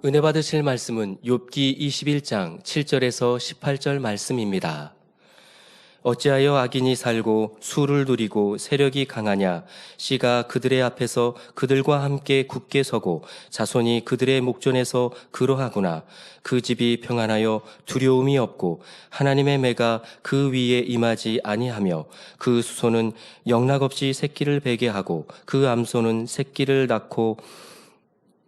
은혜 받으실 말씀은 욥기 21장 7절에서 18절 말씀입니다. 어찌하여 악인이 살고 수를 누리고 세력이 강하냐? 씨가 그들의 앞에서 그들과 함께 굳게 서고 자손이 그들의 목전에서 그러하구나. 그 집이 평안하여 두려움이 없고 하나님의 매가 그 위에 임하지 아니하며 그 수소는 영락없이 새끼를 베게 하고 그 암소는 새끼를 낳고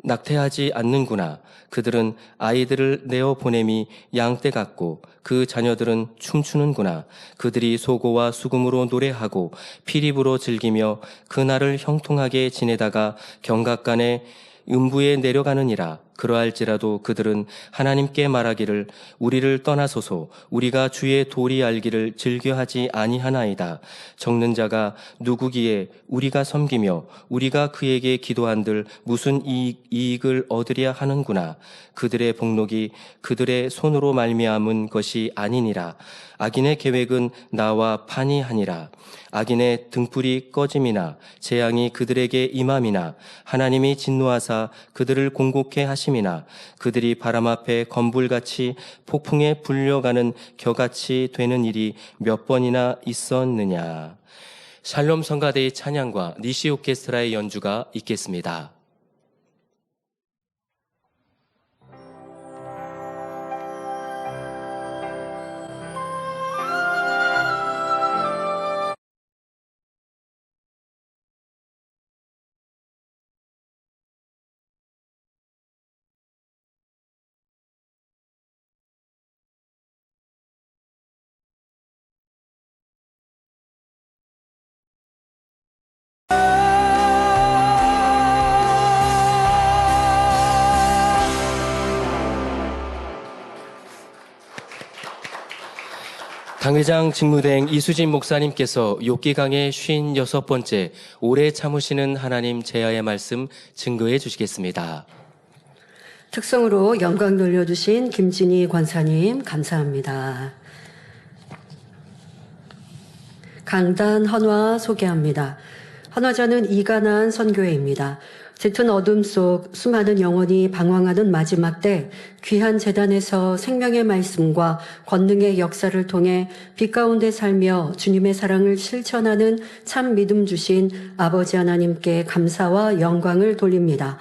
낙태하지 않는구나. 그들은 아이들을 내어 보냄이 양떼 같고 그 자녀들은 춤추는구나. 그들이 소고와 수금으로 노래하고 피립으로 즐기며 그날을 형통하게 지내다가 경각간에 음부에 내려가느니라. 그러할지라도 그들은 하나님께 말하기를 우리를 떠나소서. 우리가 주의 도리 알기를 즐겨하지 아니하나이다. 적는 자가 누구기에 우리가 섬기며 우리가 그에게 기도한들 무슨 이익을 얻으랴 하는구나. 그들의 복록이 그들의 손으로 말미암은 것이 아니니라. 악인의 계획은 나와 판이하니라. 악인의 등불이 꺼짐이나 재앙이 그들에게 임함이나 하나님이 진노하사 그들을 공곡해 하심이나 그들이 바람 앞에 건불같이 폭풍에 불려가는 겨같이 되는 일이 몇 번이나 있었느냐. 샬롬 성가대의 찬양과 니시 오케스트라의 연주가 있겠습니다. 당회장 직무대행 이수진 목사님께서 욥기 강의 56번째 오래 참으시는 하나님 제야의 말씀 증거해 주시겠습니다. 특성으로 영광 돌려주신 김진희 권사님 감사합니다. 강단 헌화 소개합니다. 헌화자는 이간한 선교회입니다. 짙은 어둠 속 수많은 영혼이 방황하는 마지막 때 귀한 재단에서 생명의 말씀과 권능의 역사를 통해 빛 가운데 살며 주님의 사랑을 실천하는 참 믿음 주신 아버지 하나님께 감사와 영광을 돌립니다.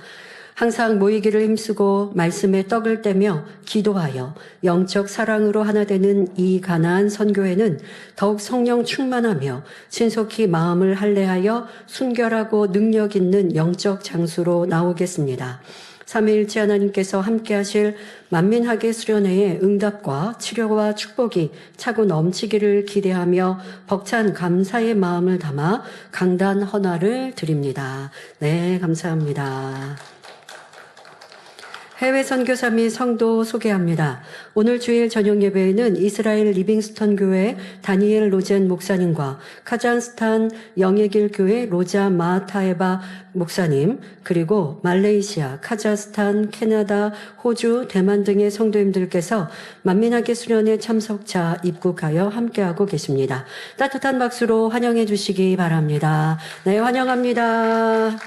항상 모이기를 힘쓰고 말씀에 떡을 떼며 기도하여 영적 사랑으로 하나 되는 이 가나안 선교회는 더욱 성령 충만하며 신속히 마음을 할례하여 순결하고 능력 있는 영적 장수로 나오겠습니다. 삼위일체 하나님께서 함께하실 만민학의 수련회의 응답과 치료와 축복이 차고 넘치기를 기대하며 벅찬 감사의 마음을 담아 강단 헌화를 드립니다. 네, 감사합니다. 해외 선교사 및 성도 소개합니다. 오늘 주일 저녁 예배에는 이스라엘 리빙스턴 교회 다니엘 로젠 목사님과 카자흐스탄 영예길 교회 로자 마타에바 목사님, 그리고 말레이시아, 카자흐스탄, 캐나다, 호주, 대만 등의 성도님들께서 만민학의 수련회 참석자 입국하여 함께하고 계십니다. 따뜻한 박수로 환영해 주시기 바랍니다. 네, 환영합니다.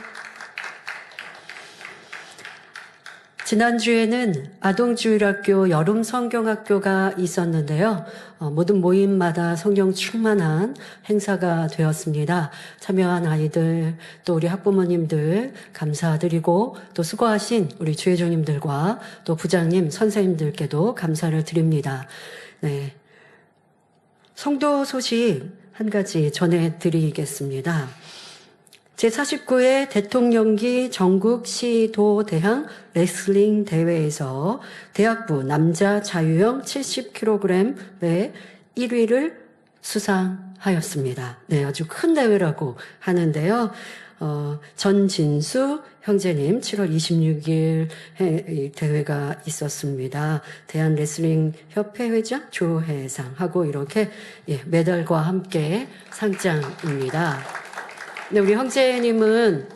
지난주에는 아동주일학교 여름 성경학교가 있었는데요. 모든 모임마다 성경 충만한 행사가 되었습니다. 참여한 아이들, 또 우리 학부모님들 감사드리고 또 수고하신 우리 주회장님들과 또 부장님, 선생님들께도 감사를 드립니다. 네, 성도 소식 한 가지 전해드리겠습니다. 제49회 대통령기 전국 시도 대항 레슬링 대회에서 대학부 남자 자유형 70kg의 1위를 수상하였습니다. 네, 아주 큰 대회라고 하는데요. 전진수 형제님 7월 26일 대회가 있었습니다. 대한레슬링 협회 회장 조혜상하고 이렇게 메달과 함께 상장입니다. 네, 우리 형제님은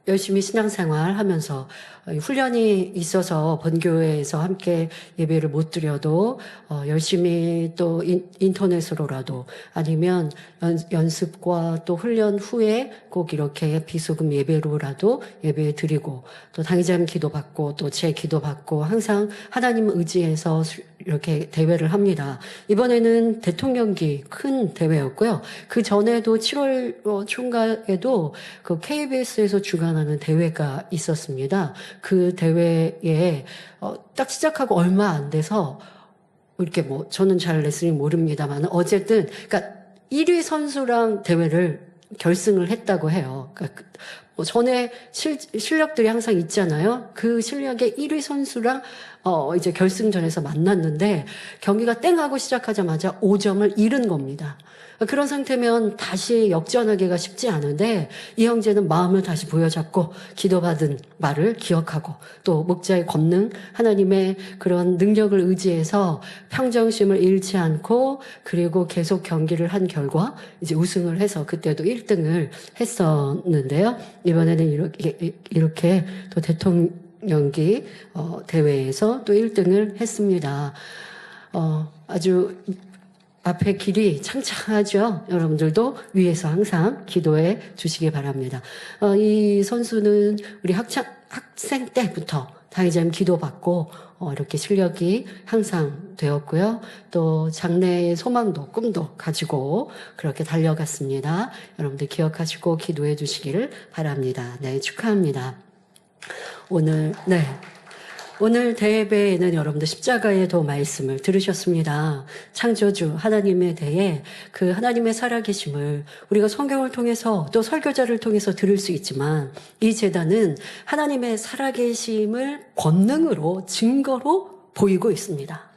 열심히 신앙생활 하면서 훈련이 있어서 본교회에서 함께 예배를 못 드려도 열심히 또 인터넷으로라도 아니면 연습과 또 훈련 후에 꼭 이렇게 비소금 예배로라도 예배 드리고 또 당의자님 기도받고 또 제 기도받고 항상 하나님 의지해서 이렇게 대회를 합니다. 이번에는 대통령기 큰 대회였고요. 그 전에도 7월 총괄에도 그 KBS에서 주관하는 대회가 있었습니다. 그 대회에 딱 시작하고 얼마 안 돼서 이렇게 저는 잘 레슬링 모릅니다만 어쨌든 그러니까 1위 선수랑 대회를 결승을 했다고 해요. 그러니까 전에 실력들이 항상 있잖아요. 그 실력의 1위 선수랑 이제 결승전에서 만났는데 경기가 땡하고 시작하자마자 5점을 잃은 겁니다. 그런 상태면 다시 역전하기가 쉽지 않은데 이 형제는 마음을 다시 부여잡고 기도받은 말을 기억하고 또 목자의 권능 하나님의 그런 능력을 의지해서 평정심을 잃지 않고 그리고 계속 경기를 한 결과 이제 우승을 해서 그때도 1등을 했었는데요. 이번에는 이렇게 또 대통령기 대회에서 또 1등을 했습니다. 아주 앞에 길이 창창하죠. 여러분들도 위에서 항상 기도해 주시기 바랍니다. 이 선수는 우리 학생 때부터 당의자님 기도받고 이렇게 실력이 향상 되었고요. 또 장래의 소망도 꿈도 가지고 그렇게 달려갔습니다. 여러분들 기억하시고 기도해 주시기를 바랍니다. 네, 축하합니다. 오늘 대회에는 여러분들 십자가에도 말씀을 들으셨습니다. 창조주 하나님에 대해 그 하나님의 살아계심을 우리가 성경을 통해서 또 설교자를 통해서 들을 수 있지만 이 제단은 하나님의 살아계심을 권능으로 증거로 보이고 있습니다.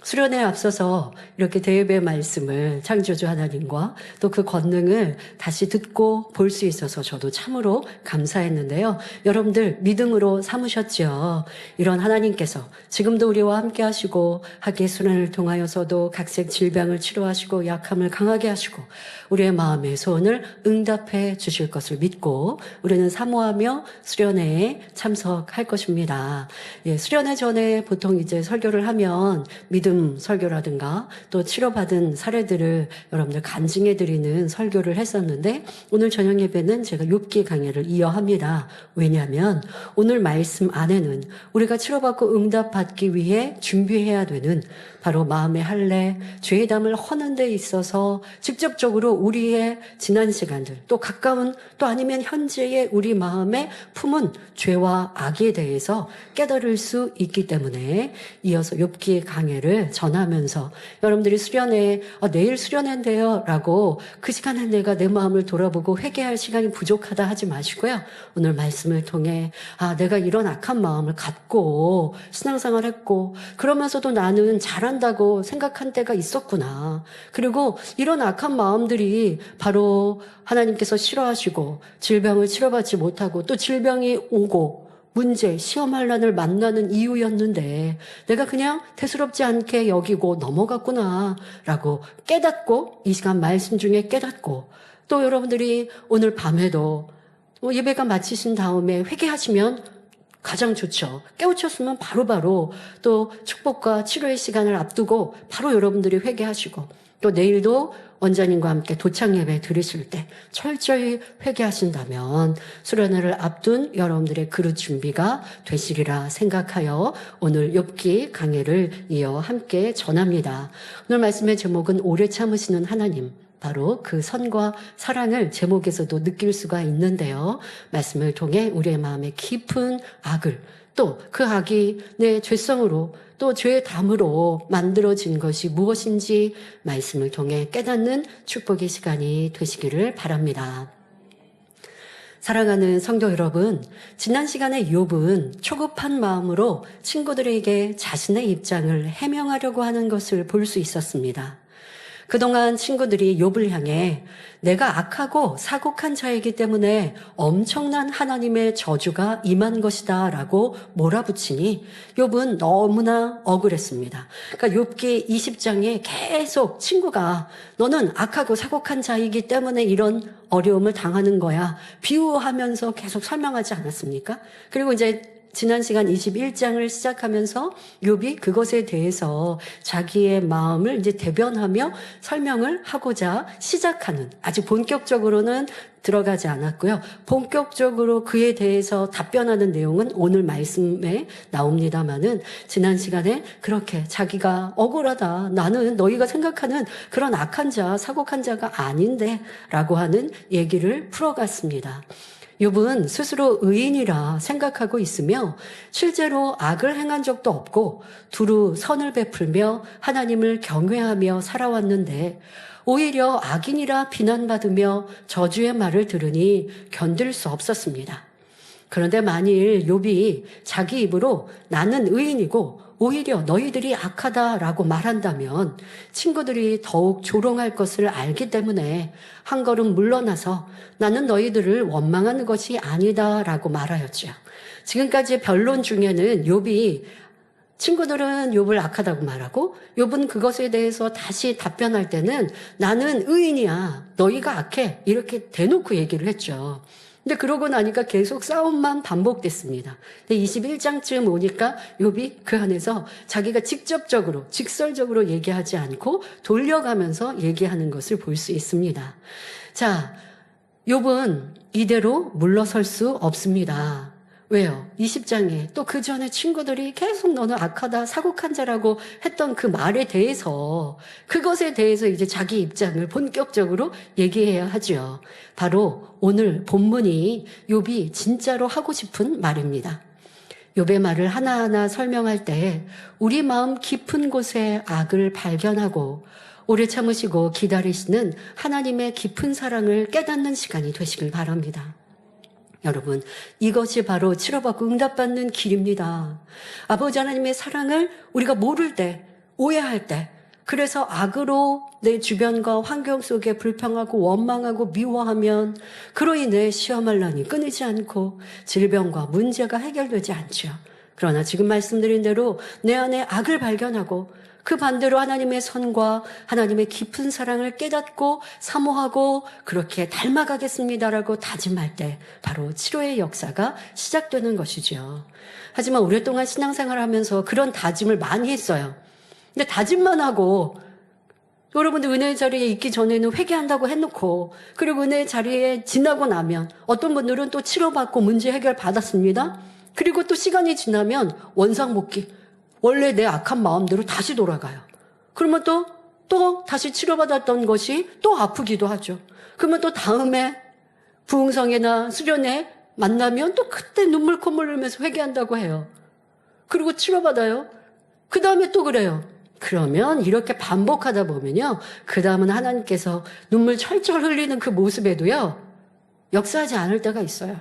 수련회에 앞서서 이렇게 대회의 말씀을 창조주 하나님과 또 그 권능을 다시 듣고 볼 수 있어서 저도 참으로 감사했는데요. 여러분들 믿음으로 삼으셨죠. 이런 하나님께서 지금도 우리와 함께 하시고 학예 수련을 통하여서도 각색 질병을 치료하시고 약함을 강하게 하시고 우리의 마음의 소원을 응답해 주실 것을 믿고 우리는 사모하며 수련회에 참석할 것입니다. 수련회 전에 보통 이제 설교를 하면 믿음 설교라든가 또 치료받은 사례들을 여러분들 간증해 드리는 설교를 했었는데 오늘 저녁 예배는 제가 욥기 강해를 이어합니다. 왜냐하면 오늘 말씀 안에는 우리가 치료받고 응답받기 위해 준비해야 되는 바로 마음의 할례, 죄의 담을 허는 데 있어서 직접적으로 우리의 지난 시간들 또 가까운 또 아니면 현재의 우리 마음에 품은 죄와 악에 대해서 깨달을 수 있기 때문에 이어서 욥기 강해를 전하면서 여러분들이 수련회 내일 수련회인데요 라고 그 시간에 내가 내 마음을 돌아보고 회개할 시간이 부족하다 하지 마시고요. 오늘 말씀을 통해 내가 이런 악한 마음을 갖고 신앙생활 했고 그러면서도 나는 잘한다고 생각한 때가 있었구나. 그리고 이런 악한 마음들이 바로 하나님께서 싫어하시고 질병을 치료받지 못하고 또 질병이 오고 문제, 시험할 난을 만나는 이유였는데 내가 그냥 대수롭지 않게 여기고 넘어갔구나 라고 깨닫고 이 시간 말씀 중에 깨닫고 또 여러분들이 오늘 밤에도 예배가 마치신 다음에 회개하시면 가장 좋죠. 깨우쳤으면 바로바로 또 축복과 치료의 시간을 앞두고 바로 여러분들이 회개하시고 또 내일도 원장님과 함께 도창 예배 드리실 때 철저히 회개하신다면 수련회를 앞둔 여러분들의 그릇 준비가 되시리라 생각하여 오늘 욥기 강해를 이어 함께 전합니다. 오늘 말씀의 제목은 오래 참으시는 하나님. 바로 그 선과 사랑을 제목에서도 느낄 수가 있는데요. 말씀을 통해 우리의 마음에 깊은 악을 또 그 악이 내 죄성으로 또 죄의 담으로 만들어진 것이 무엇인지 말씀을 통해 깨닫는 축복의 시간이 되시기를 바랍니다. 사랑하는 성도 여러분, 지난 시간에 욥은 초급한 마음으로 친구들에게 자신의 입장을 해명하려고 하는 것을 볼 수 있었습니다. 그동안 친구들이 욥을 향해 내가 악하고 사곡한 자이기 때문에 엄청난 하나님의 저주가 임한 것이다 라고 몰아붙이니 욥은 너무나 억울했습니다. 그러니까 욥기 20장에 계속 친구가 너는 악하고 사곡한 자이기 때문에 이런 어려움을 당하는 거야 비유하면서 계속 설명하지 않았습니까? 그리고 이제 지난 시간 21장을 시작하면서 욥이 그것에 대해서 자기의 마음을 이제 대변하며 설명을 하고자 시작하는, 아직 본격적으로는 들어가지 않았고요. 본격적으로 그에 대해서 답변하는 내용은 오늘 말씀에 나옵니다마는 지난 시간에 그렇게 자기가 억울하다. 나는 너희가 생각하는 그런 악한 자, 사곡한 자가 아닌데 라고 하는 얘기를 풀어갔습니다. 욥은 스스로 의인이라 생각하고 있으며 실제로 악을 행한 적도 없고 두루 선을 베풀며 하나님을 경외하며 살아왔는데 오히려 악인이라 비난받으며 저주의 말을 들으니 견딜 수 없었습니다. 그런데 만일 욥이 자기 입으로 나는 의인이고 오히려 너희들이 악하다라고 말한다면 친구들이 더욱 조롱할 것을 알기 때문에 한 걸음 물러나서 나는 너희들을 원망하는 것이 아니다라고 말하였죠. 지금까지의 변론 중에는 욥이 친구들은 욥을 악하다고 말하고 욥은 그것에 대해서 다시 답변할 때는 나는 의인이야. 너희가 악해. 이렇게 대놓고 얘기를 했죠. 근데 그러고 나니까 계속 싸움만 반복됐습니다. 근데 21장쯤 오니까 욥이 그 안에서 자기가 직설적으로 얘기하지 않고 돌려가면서 얘기하는 것을 볼 수 있습니다. 자, 욥은 이대로 물러설 수 없습니다. 왜요? 20장에 또 그 전에 친구들이 계속 너는 악하다, 사곡한 자라고 했던 그 말에 대해서 그것에 대해서 이제 자기 입장을 본격적으로 얘기해야 하죠. 바로 오늘 본문이 욥이 진짜로 하고 싶은 말입니다. 욥의 말을 하나하나 설명할 때 우리 마음 깊은 곳에 악을 발견하고 오래 참으시고 기다리시는 하나님의 깊은 사랑을 깨닫는 시간이 되시길 바랍니다. 여러분, 이것이 바로 치료받고 응답받는 길입니다. 아버지 하나님의 사랑을 우리가 모를 때, 오해할 때, 그래서 악으로 내 주변과 환경 속에 불평하고 원망하고 미워하면 그로 인해 시험할 난이 끊이지 않고 질병과 문제가 해결되지 않죠. 그러나 지금 말씀드린 대로 내 안에 악을 발견하고 그 반대로 하나님의 선과 하나님의 깊은 사랑을 깨닫고 사모하고 그렇게 닮아가겠습니다라고 다짐할 때 바로 치료의 역사가 시작되는 것이죠. 하지만 오랫동안 신앙생활을 하면서 그런 다짐을 많이 했어요. 근데 다짐만 하고 여러분들 은혜의 자리에 있기 전에는 회개한다고 해놓고 그리고 은혜의 자리에 지나고 나면 어떤 분들은 또 치료받고 문제 해결 받았습니다. 그리고 또 시간이 지나면 원상복귀. 원래 내 악한 마음대로 다시 돌아가요. 그러면 또 다시 치료받았던 것이 또 아프기도 하죠. 그러면 또 다음에 부흥성회나 수련회 만나면 또 그때 눈물 콧물 흘리면서 회개한다고 해요. 그리고 치료받아요. 그 다음에 또 그래요. 그러면 이렇게 반복하다 보면요. 그 다음은 하나님께서 눈물 철철 흘리는 그 모습에도요. 역사하지 않을 때가 있어요.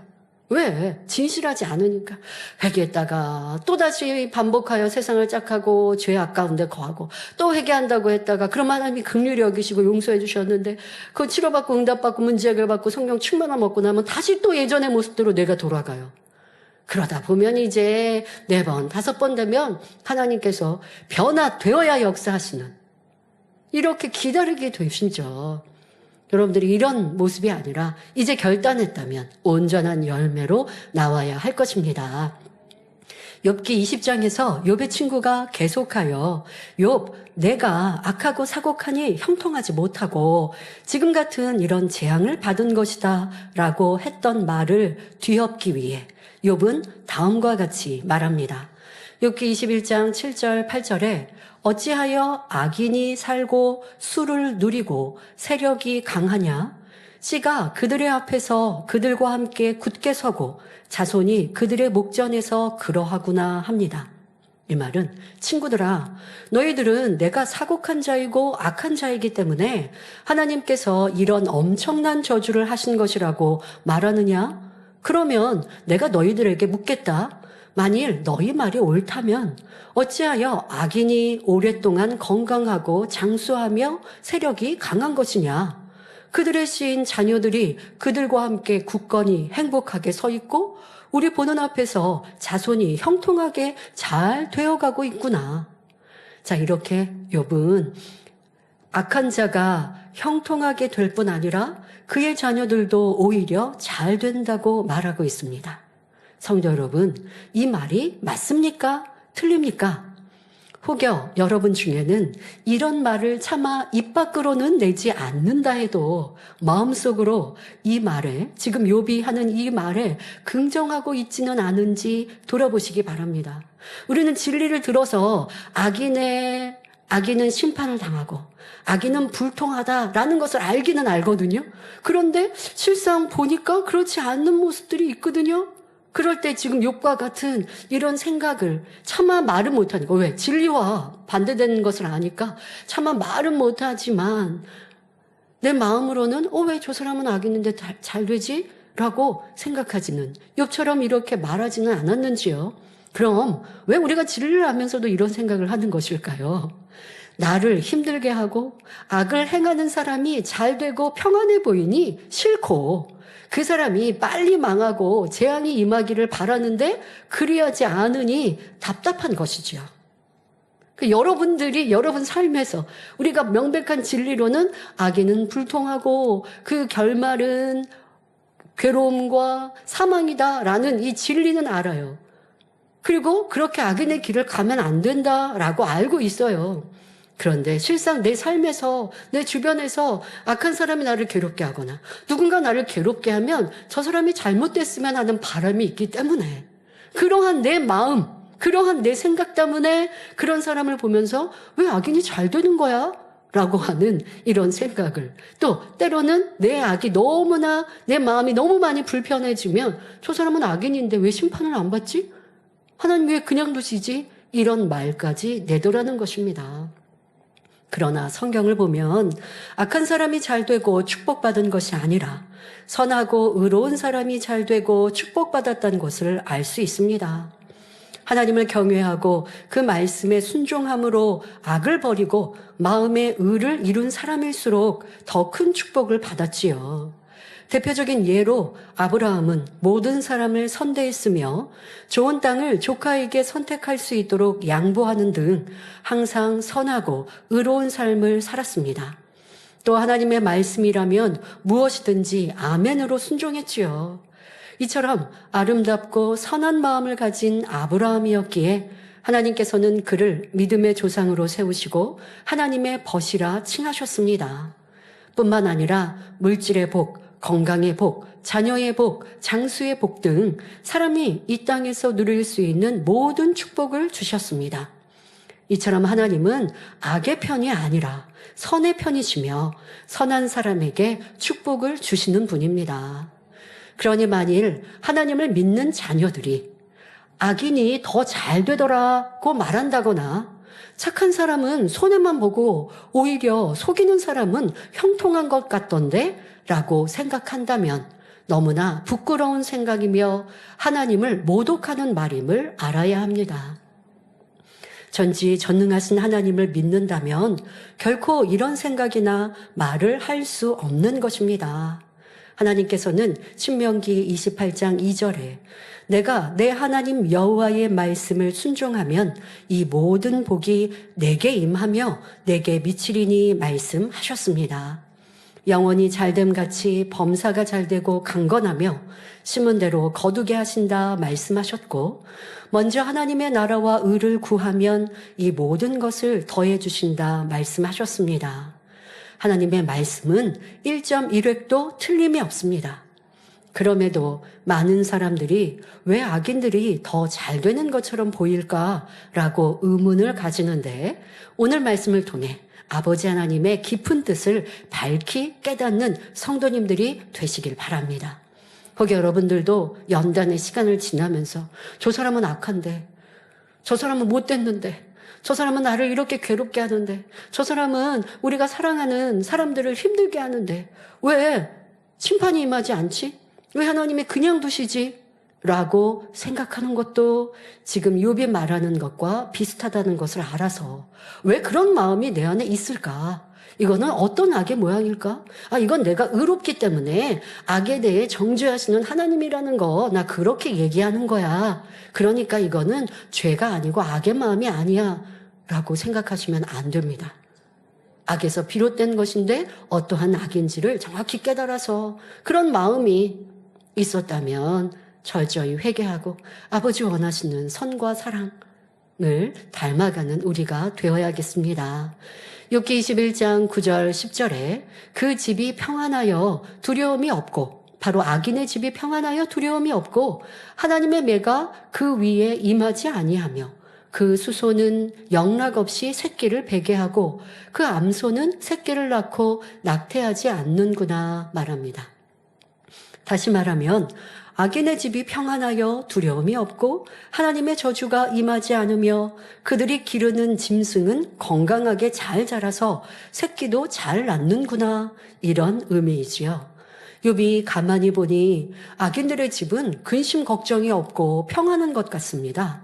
왜? 진실하지 않으니까. 회개했다가 또다시 반복하여 세상을 짝하고 죄 아까운데 거하고 또 회개한다고 했다가 그럼 하나님이 긍휼히 여기시고 용서해 주셨는데 그 치료받고 응답받고 문제 해결받고 성령 충만함 얻고 나면 다시 또 예전의 모습대로 내가 돌아가요. 그러다 보면 이제 4번, 5번 되면 하나님께서 변화되어야 역사하시는 이렇게 기다리게 되시죠. 여러분들이 이런 모습이 아니라 이제 결단했다면 온전한 열매로 나와야 할 것입니다. 욥기 20장에서 욥의 친구가 계속하여 욥 내가 악하고 사곡하니 형통하지 못하고 지금 같은 이런 재앙을 받은 것이다 라고 했던 말을 뒤엎기 위해 욥은 다음과 같이 말합니다. 욥기 21장 7절 8절에 어찌하여 악인이 살고 수를 누리고 세력이 강하냐? 씨가 그들의 앞에서 그들과 함께 굳게 서고 자손이 그들의 목전에서 그러하구나 합니다. 이 말은 친구들아 너희들은 내가 사곡한 자이고 악한 자이기 때문에 하나님께서 이런 엄청난 저주를 하신 것이라고 말하느냐? 그러면 내가 너희들에게 묻겠다. 만일 너희 말이 옳다면 어찌하여 악인이 오랫동안 건강하고 장수하며 세력이 강한 것이냐? 그들의 씨인 자녀들이 그들과 함께 굳건히 행복하게 서 있고 우리 보는 앞에서 자손이 형통하게 잘 되어가고 있구나. 자, 이렇게 욥은 악한 자가 형통하게 될 뿐 아니라 그의 자녀들도 오히려 잘 된다고 말하고 있습니다. 성도 여러분, 이 말이 맞습니까? 틀립니까? 혹여 여러분 중에는 이런 말을 차마 입 밖으로는 내지 않는다 해도 마음속으로 이 말에, 지금 욥이 하는 이 말에 긍정하고 있지는 않은지 돌아보시기 바랍니다. 우리는 진리를 들어서 악인은 심판을 당하고 악인은 불통하다라는 것을 알기는 알거든요. 그런데 실상 보니까 그렇지 않는 모습들이 있거든요. 그럴 때 지금 욥과 같은 이런 생각을 차마 말은 못하니까, 왜? 진리와 반대되는 것을 아니까 차마 말은 못하지만 내 마음으로는 왜 저 사람은 악인인데 잘 되지? 라고 생각하지는, 욥처럼 이렇게 말하지는 않았는지요. 그럼 왜 우리가 진리를 알면서도 이런 생각을 하는 것일까요? 나를 힘들게 하고 악을 행하는 사람이 잘 되고 평안해 보이니 싫고, 그 사람이 빨리 망하고 재앙이 임하기를 바라는데 그리하지 않으니 답답한 것이죠. 여러분들이 여러분 삶에서 우리가 명백한 진리로는 악인은 불통하고 그 결말은 괴로움과 사망이다라는 이 진리는 알아요. 그리고 그렇게 악인의 길을 가면 안 된다라고 알고 있어요. 그런데 실상 내 삶에서, 내 주변에서 악한 사람이 나를 괴롭게 하거나 누군가 나를 괴롭게 하면 저 사람이 잘못됐으면 하는 바람이 있기 때문에, 그러한 내 마음, 그러한 내 생각 때문에 그런 사람을 보면서 왜 악인이 잘 되는 거야? 라고 하는 이런 생각을, 또 때로는 내 악이 너무나, 내 마음이 너무 많이 불편해지면 저 사람은 악인인데 왜 심판을 안 받지? 하나님 왜 그냥 두시지? 이런 말까지 내더라는 것입니다. 그러나 성경을 보면 악한 사람이 잘 되고 축복받은 것이 아니라 선하고 의로운 사람이 잘 되고 축복받았다는 것을 알 수 있습니다. 하나님을 경외하고 그 말씀에 순종함으로 악을 버리고 마음의 의를 이룬 사람일수록 더 큰 축복을 받았지요. 대표적인 예로 아브라함은 모든 사람을 선대했으며 좋은 땅을 조카에게 선택할 수 있도록 양보하는 등 항상 선하고 의로운 삶을 살았습니다. 또 하나님의 말씀이라면 무엇이든지 아멘으로 순종했지요. 이처럼 아름답고 선한 마음을 가진 아브라함이었기에 하나님께서는 그를 믿음의 조상으로 세우시고 하나님의 벗이라 칭하셨습니다. 뿐만 아니라 물질의 복, 건강의 복, 자녀의 복, 장수의 복 등 사람이 이 땅에서 누릴 수 있는 모든 축복을 주셨습니다. 이처럼 하나님은 악의 편이 아니라 선의 편이시며 선한 사람에게 축복을 주시는 분입니다. 그러니 만일 하나님을 믿는 자녀들이 악인이 더 잘 되더라고 말한다거나 착한 사람은 손해만 보고 오히려 속이는 사람은 형통한 것 같던데 라고 생각한다면 너무나 부끄러운 생각이며 하나님을 모독하는 말임을 알아야 합니다. 전지전능하신 하나님을 믿는다면 결코 이런 생각이나 말을 할 수 없는 것입니다. 하나님께서는 신명기 28장 2절에 내가 내 하나님 여호와의 말씀을 순종하면 이 모든 복이 내게 임하며 내게 미치리니 말씀하셨습니다. 영원히 잘됨같이 범사가 잘되고 강건하며 심은 대로 거두게 하신다 말씀하셨고, 먼저 하나님의 나라와 의를 구하면 이 모든 것을 더해 주신다 말씀하셨습니다. 하나님의 말씀은 1.1획도 틀림이 없습니다. 그럼에도 많은 사람들이 왜 악인들이 더 잘 되는 것처럼 보일까라고 의문을 가지는데, 오늘 말씀을 통해 아버지 하나님의 깊은 뜻을 밝히 깨닫는 성도님들이 되시길 바랍니다. 혹 여러분들도 연단의 시간을 지나면서 저 사람은 악한데, 저 사람은 못됐는데, 저 사람은 나를 이렇게 괴롭게 하는데, 저 사람은 우리가 사랑하는 사람들을 힘들게 하는데 왜 심판이 임하지 않지? 왜 하나님이 그냥 두시지? 라고 생각하는 것도 지금 욥이 말하는 것과 비슷하다는 것을 알아서 왜 그런 마음이 내 안에 있을까? 이거는 어떤 악의 모양일까? 이건 내가 의롭기 때문에 악에 대해 정죄하시는 하나님이라는 거 나 그렇게 얘기하는 거야. 그러니까 이거는 죄가 아니고 악의 마음이 아니야. 라고 생각하시면 안 됩니다. 악에서 비롯된 것인데 어떠한 악인지를 정확히 깨달아서 그런 마음이 있었다면 철저히 회개하고 아버지 원하시는 선과 사랑을 닮아가는 우리가 되어야겠습니다. 욥기 21장 9절 10절에 그 집이 평안하여 두려움이 없고 바로 악인의 집이 평안하여 두려움이 없고 하나님의 매가 그 위에 임하지 아니하며 그 수소는 영락 없이 새끼를 베게 하고 그 암소는 새끼를 낳고 낙태하지 않는구나 말합니다. 다시 말하면 악인의 집이 평안하여 두려움이 없고 하나님의 저주가 임하지 않으며 그들이 기르는 짐승은 건강하게 잘 자라서 새끼도 잘 낳는구나 이런 의미이지요. 욥이 가만히 보니 악인들의 집은 근심 걱정이 없고 평안한 것 같습니다.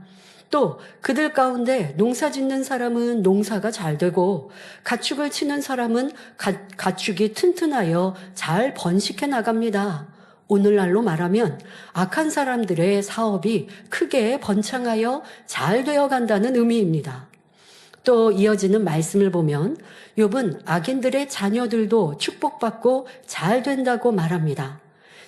또 그들 가운데 농사 짓는 사람은 농사가 잘 되고 가축을 치는 사람은 가축이 튼튼하여 잘 번식해 나갑니다. 오늘날로 말하면 악한 사람들의 사업이 크게 번창하여 잘 되어 간다는 의미입니다. 또 이어지는 말씀을 보면 욥은 악인들의 자녀들도 축복받고 잘 된다고 말합니다.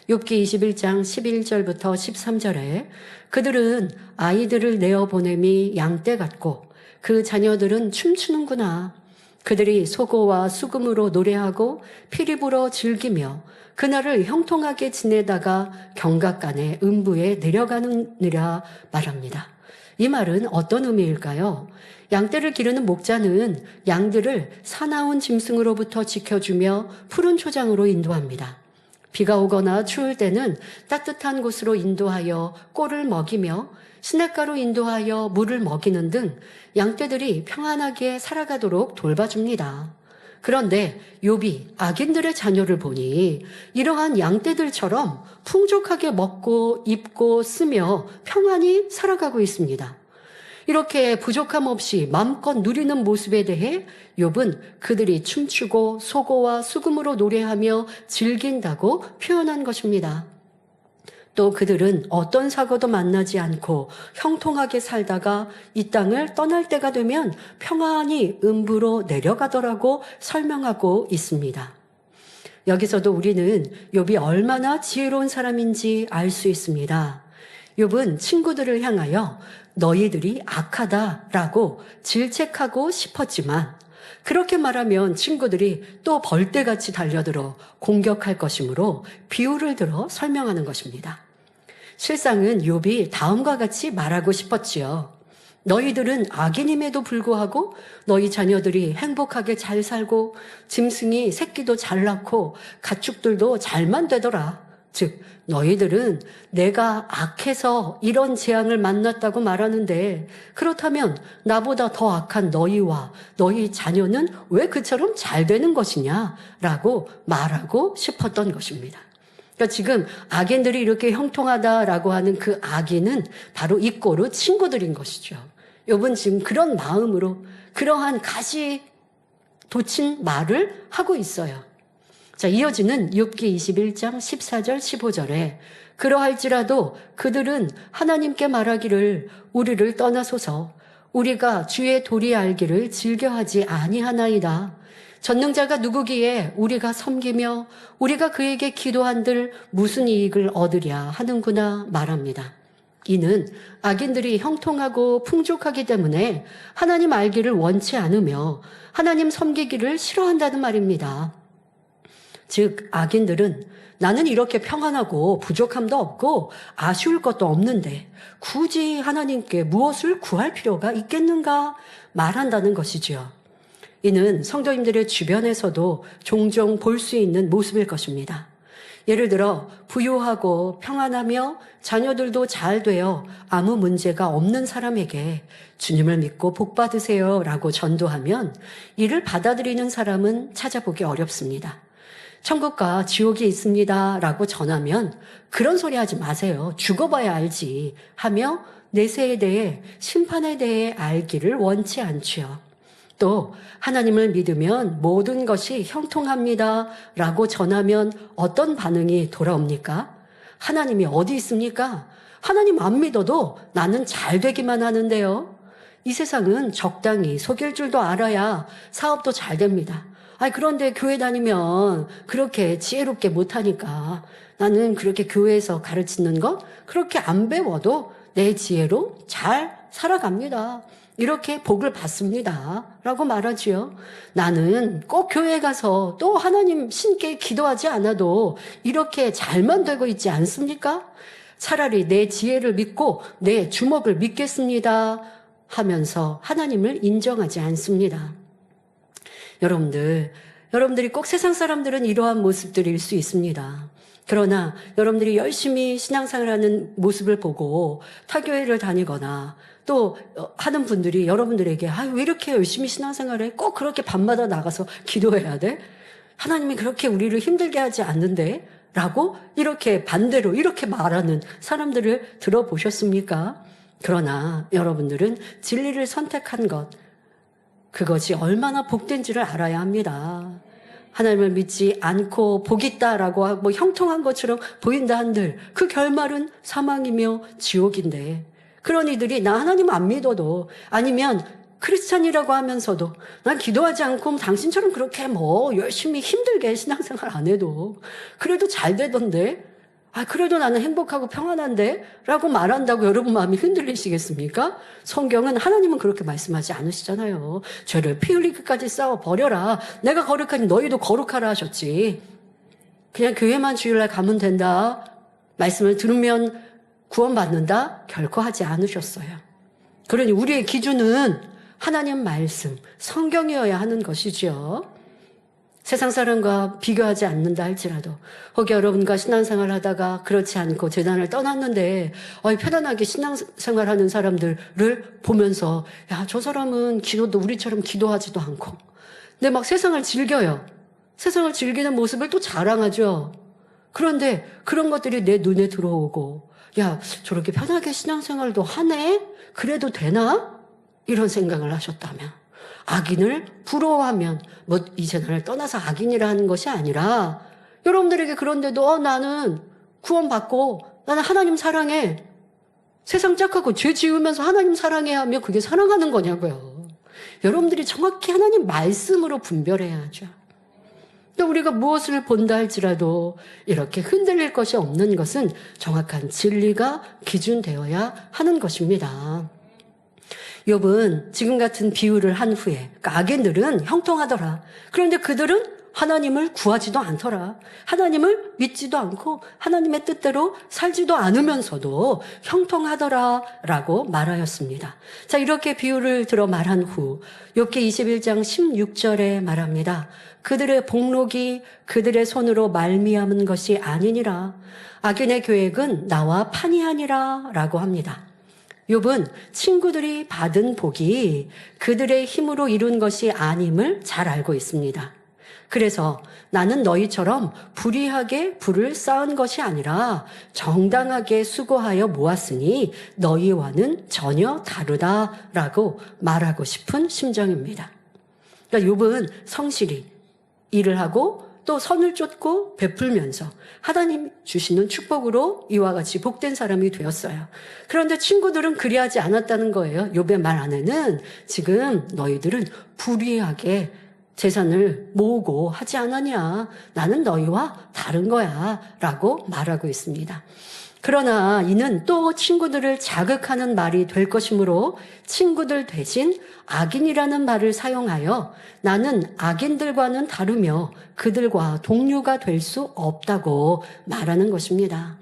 욥기 21장 11절부터 13절에 그들은 아이들을 내어보냄이 양떼 같고 그 자녀들은 춤추는구나. 그들이 소고와 수금으로 노래하고 피리 불어 즐기며 그날을 형통하게 지내다가 경각간에 음부에 내려가느니라 말합니다. 이 말은 어떤 의미일까요? 양떼를 기르는 목자는 양들을 사나운 짐승으로부터 지켜주며 푸른 초장으로 인도합니다. 비가 오거나 추울 때는 따뜻한 곳으로 인도하여 꼴을 먹이며 시냇가로 인도하여 물을 먹이는 등 양떼들이 평안하게 살아가도록 돌봐줍니다. 그런데 욥이 악인들의 자녀를 보니 이러한 양떼들처럼 풍족하게 먹고 입고 쓰며 평안히 살아가고 있습니다. 이렇게 부족함 없이 마음껏 누리는 모습에 대해 욥은 그들이 춤추고 소고와 수금으로 노래하며 즐긴다고 표현한 것입니다. 또 그들은 어떤 사고도 만나지 않고 형통하게 살다가 이 땅을 떠날 때가 되면 평안히 음부로 내려가더라고 설명하고 있습니다. 여기서도 우리는 욥이 얼마나 지혜로운 사람인지 알 수 있습니다. 욥은 친구들을 향하여 너희들이 악하다라고 질책하고 싶었지만 그렇게 말하면 친구들이 또 벌떼같이 달려들어 공격할 것이므로 비유를 들어 설명하는 것입니다. 실상은 욥이 다음과 같이 말하고 싶었지요. 너희들은 악인임에도 불구하고 너희 자녀들이 행복하게 잘 살고 짐승이 새끼도 잘 낳고 가축들도 잘만 되더라. 즉 너희들은 내가 악해서 이런 재앙을 만났다고 말하는데 그렇다면 나보다 더 악한 너희와 너희 자녀는 왜 그처럼 잘 되는 것이냐 라고 말하고 싶었던 것입니다. 그러니까 지금 악인들이 이렇게 형통하다라고 하는 그 악인은 바로 이 꼴의 친구들인 것이죠. 욥은 지금 그런 마음으로 그러한 가시 돋친 말을 하고 있어요. 자, 이어지는 욥기 21장 14절 15절에 그러할지라도 그들은 하나님께 말하기를 우리를 떠나소서 우리가 주의 도리 알기를 즐겨하지 아니하나이다. 전능자가 누구기에 우리가 섬기며 우리가 그에게 기도한들 무슨 이익을 얻으랴 하는구나 말합니다. 이는 악인들이 형통하고 풍족하기 때문에 하나님 알기를 원치 않으며 하나님 섬기기를 싫어한다는 말입니다. 즉 악인들은 나는 이렇게 평안하고 부족함도 없고 아쉬울 것도 없는데 굳이 하나님께 무엇을 구할 필요가 있겠는가 말한다는 것이지요. 이는 성도님들의 주변에서도 종종 볼 수 있는 모습일 것입니다. 예를 들어 부유하고 평안하며 자녀들도 잘 되어 아무 문제가 없는 사람에게 주님을 믿고 복 받으세요 라고 전도하면 이를 받아들이는 사람은 찾아보기 어렵습니다. 천국과 지옥이 있습니다 라고 전하면 그런 소리 하지 마세요. 죽어봐야 알지 하며 내세에 대해 심판에 대해 알기를 원치 않지요. 또 하나님을 믿으면 모든 것이 형통합니다 라고 전하면 어떤 반응이 돌아옵니까? 하나님이 어디 있습니까? 하나님 안 믿어도 나는 잘 되기만 하는데요. 이 세상은 적당히 속일 줄도 알아야 사업도 잘 됩니다. 그런데 교회 다니면 그렇게 지혜롭게 못하니까 나는 그렇게 교회에서 가르치는 것 그렇게 안 배워도 내 지혜로 잘 살아갑니다. 이렇게 복을 받습니다. 라고 말하지요. 나는 꼭 교회 가서 또 하나님 신께 기도하지 않아도 이렇게 잘만 되고 있지 않습니까? 차라리 내 지혜를 믿고 내 주먹을 믿겠습니다 하면서 하나님을 인정하지 않습니다. 여러분들이 꼭 세상 사람들은 이러한 모습들일 수 있습니다. 그러나 여러분들이 열심히 신앙생활하는 모습을 보고 타교회를 다니거나 또 하는 분들이 여러분들에게 왜 이렇게 열심히 신앙생활해? 꼭 그렇게 밤마다 나가서 기도해야 돼? 하나님이 그렇게 우리를 힘들게 하지 않는데? 라고 이렇게 반대로 이렇게 말하는 사람들을 들어보셨습니까? 그러나 여러분들은 진리를 선택한 것, 그것이 얼마나 복된지를 알아야 합니다. 하나님을 믿지 않고 복 있다라고 형통한 것처럼 보인다 한들 그 결말은 사망이며 지옥인데 그런 이들이 나 하나님 안 믿어도 아니면 크리스찬이라고 하면서도 난 기도하지 않고 당신처럼 그렇게 열심히 힘들게 신앙생활 안 해도 그래도 잘 되던데 그래도 나는 행복하고 평안한데 라고 말한다고 여러분 마음이 흔들리시겠습니까? 성경은 하나님은 그렇게 말씀하지 않으시잖아요. 죄를 피 흘리기까지 싸워 버려라. 내가 거룩하니 너희도 거룩하라 하셨지. 그냥 교회만 주일날 가면 된다. 말씀을 들으면 구원받는다? 결코 하지 않으셨어요. 그러니 우리의 기준은 하나님 말씀, 성경이어야 하는 것이죠. 세상 사람과 비교하지 않는다 할지라도 혹 여러분과 신앙생활 하다가 그렇지 않고 재단을 떠났는데 편안하게 신앙생활하는 사람들을 보면서 저 사람은 기도도 우리처럼 기도하지도 않고 근데 막 세상을 즐겨요. 세상을 즐기는 모습을 또 자랑하죠. 그런데 그런 것들이 내 눈에 들어오고 저렇게 편하게 신앙생활도 하네? 그래도 되나? 이런 생각을 하셨다면 악인을 부러워하면 이제 나를 떠나서 악인이라 하는 것이 아니라 여러분들에게 그런데도 나는 구원받고 나는 하나님 사랑해. 세상 짝하고 죄 지으면서 하나님 사랑해 하며 그게 사랑하는 거냐고요. 여러분들이 정확히 하나님 말씀으로 분별해야죠. 또 우리가 무엇을 본다 할지라도 이렇게 흔들릴 것이 없는 것은 정확한 진리가 기준되어야 하는 것입니다. 욥은 지금 같은 비유를 한 후에 악인들은 형통하더라. 그런데 그들은 하나님을 구하지도 않더라. 하나님을 믿지도 않고 하나님의 뜻대로 살지도 않으면서도 형통하더라 라고 말하였습니다. 자, 이렇게 비유를 들어 말한 후 욥기 21장 16절에 말합니다. 그들의 복록이 그들의 손으로 말미암은 것이 아니니라. 악인의 계획은 나와 판이하니라 라고 합니다. 욥은 친구들이 받은 복이 그들의 힘으로 이룬 것이 아님을 잘 알고 있습니다. 그래서 나는 너희처럼 불의하게 부를 쌓은 것이 아니라 정당하게 수고하여 모았으니 너희와는 전혀 다르다라고 말하고 싶은 심정입니다. 그러니까 욥은 성실히 일을 하고 또 선을 쫓고 베풀면서 하나님 주시는 축복으로 이와 같이 복된 사람이 되었어요. 그런데 친구들은 그리하지 않았다는 거예요. 욥의 말 안에는 지금 너희들은 불의하게 재산을 모으고 하지 않았냐. 나는 너희와 다른 거야 라고 말하고 있습니다. 그러나 이는 또 친구들을 자극하는 말이 될 것이므로 친구들 대신 악인이라는 말을 사용하여 나는 악인들과는 다르며 그들과 동료가 될 수 없다고 말하는 것입니다.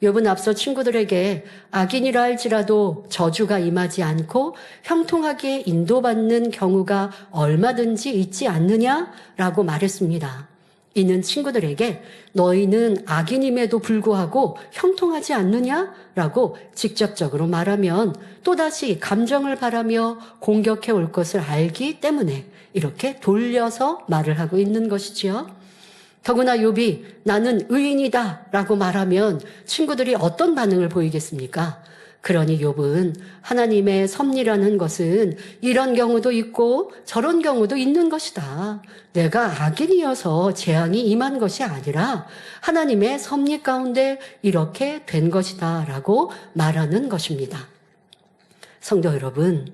욥은 앞서 친구들에게 악인이라 할지라도 저주가 임하지 않고 형통하게 인도받는 경우가 얼마든지 있지 않느냐라고 말했습니다. 이는 친구들에게 너희는 악인임에도 불구하고 형통하지 않느냐라고 직접적으로 말하면 또다시 감정을 바라며 공격해 올 것을 알기 때문에 이렇게 돌려서 말을 하고 있는 것이지요. 더구나 욥이 나는 의인이다 라고 말하면 친구들이 어떤 반응을 보이겠습니까? 그러니 욥은 하나님의 섭리라는 것은 이런 경우도 있고 저런 경우도 있는 것이다. 내가 악인이어서 재앙이 임한 것이 아니라 하나님의 섭리 가운데 이렇게 된 것이다 라고 말하는 것입니다. 성도 여러분,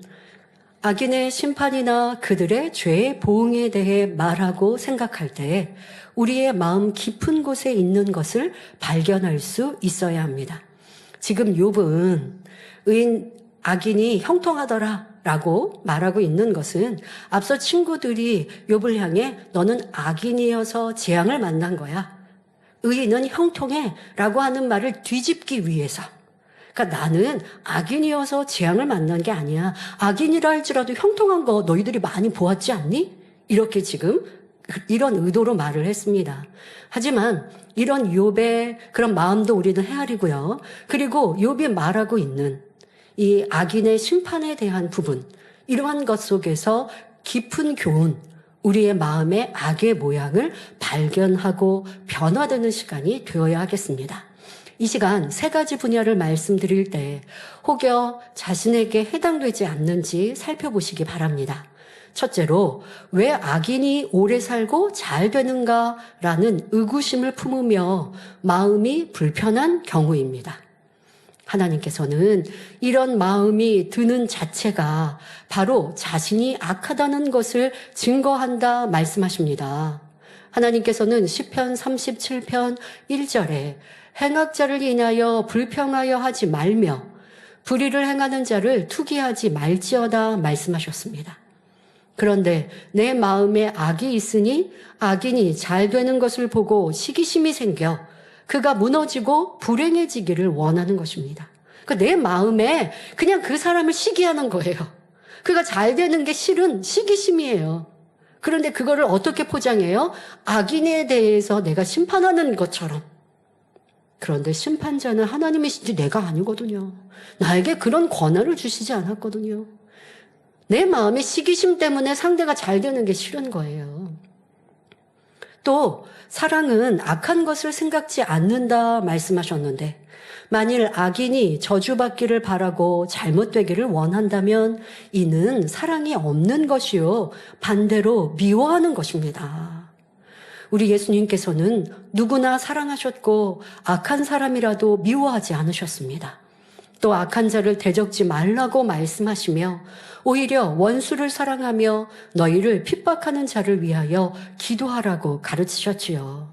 악인의 심판이나 그들의 죄의 보응에 대해 말하고 생각할 때 우리의 마음 깊은 곳에 있는 것을 발견할 수 있어야 합니다. 지금 욥은 악인이 형통하더라 라고 말하고 있는 것은 앞서 친구들이 욥을 향해 너는 악인이어서 재앙을 만난 거야. 의인은 형통해 라고 하는 말을 뒤집기 위해서. 그러니까 나는 악인이어서 재앙을 만난 게 아니야. 악인이라 할지라도 형통한 거 너희들이 많이 보았지 않니? 이렇게 지금 이런 의도로 말을 했습니다. 하지만 이런 욥의 그런 마음도 우리는 헤아리고요. 그리고 욥이 말하고 있는 이 악인의 심판에 대한 부분, 이러한 것 속에서 깊은 교훈, 우리의 마음의 악의 모양을 발견하고 변화되는 시간이 되어야 하겠습니다. 이 시간 세 가지 분야를 말씀드릴 때 혹여 자신에게 해당되지 않는지 살펴보시기 바랍니다. 첫째로 왜 악인이 오래 살고 잘 되는가라는 의구심을 품으며 마음이 불편한 경우입니다. 하나님께서는 이런 마음이 드는 자체가 바로 자신이 악하다는 것을 증거한다 말씀하십니다. 하나님께서는 시편 37편 1절에 행악자를 인하여 불평하여 하지 말며 불의를 행하는 자를 투기하지 말지어다 말씀하셨습니다. 그런데 내 마음에 악이 있으니 악인이 잘 되는 것을 보고 시기심이 생겨 그가 무너지고 불행해지기를 원하는 것입니다. 그러니까 내 마음에 그냥 그 사람을 시기하는 거예요. 그가 잘 되는 게 실은 시기심이에요. 그런데 그거를 어떻게 포장해요? 악인에 대해서 내가 심판하는 것처럼. 그런데 심판자는 하나님이시지 내가 아니거든요. 나에게 그런 권한을 주시지 않았거든요. 내 마음의 시기심 때문에 상대가 잘 되는 게 싫은 거예요. 또 사랑은 악한 것을 생각지 않는다 말씀하셨는데 만일 악인이 저주받기를 바라고 잘못되기를 원한다면 이는 사랑이 없는 것이요 반대로 미워하는 것입니다. 우리 예수님께서는 누구나 사랑하셨고 악한 사람이라도 미워하지 않으셨습니다. 또 악한 자를 대적지 말라고 말씀하시며 오히려 원수를 사랑하며 너희를 핍박하는 자를 위하여 기도하라고 가르치셨지요.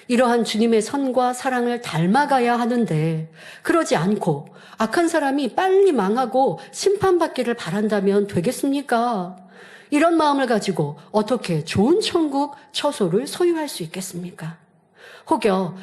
이러한 주님의 선과 사랑을 닮아가야 하는데 그러지 않고 악한 사람이 빨리 망하고 심판받기를 바란다면 되겠습니까? 이런 마음을 가지고 어떻게 좋은 천국 처소를 소유할 수 있겠습니까? 혹여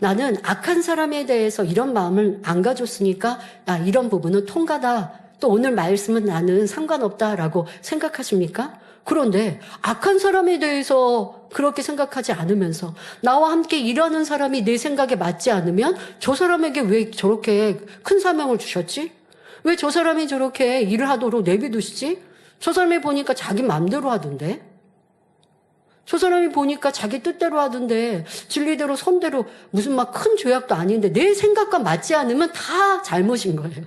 나는 악한 사람에 대해서 이런 마음을 안 가졌으니까 이런 부분은 통과다. 또 오늘 말씀은 나는 상관없다라고 생각하십니까? 그런데 악한 사람에 대해서 그렇게 생각하지 않으면서 나와 함께 일하는 사람이 내 생각에 맞지 않으면 저 사람에게 왜 저렇게 큰 사명을 주셨지? 왜 저 사람이 저렇게 일을 하도록 내비두시지? 저 사람이 보니까 자기 마음대로 하던데? 저 사람이 보니까 자기 뜻대로 하던데 진리대로 선대로 무슨 막 큰 조약도 아닌데 내 생각과 맞지 않으면 다 잘못인 거예요.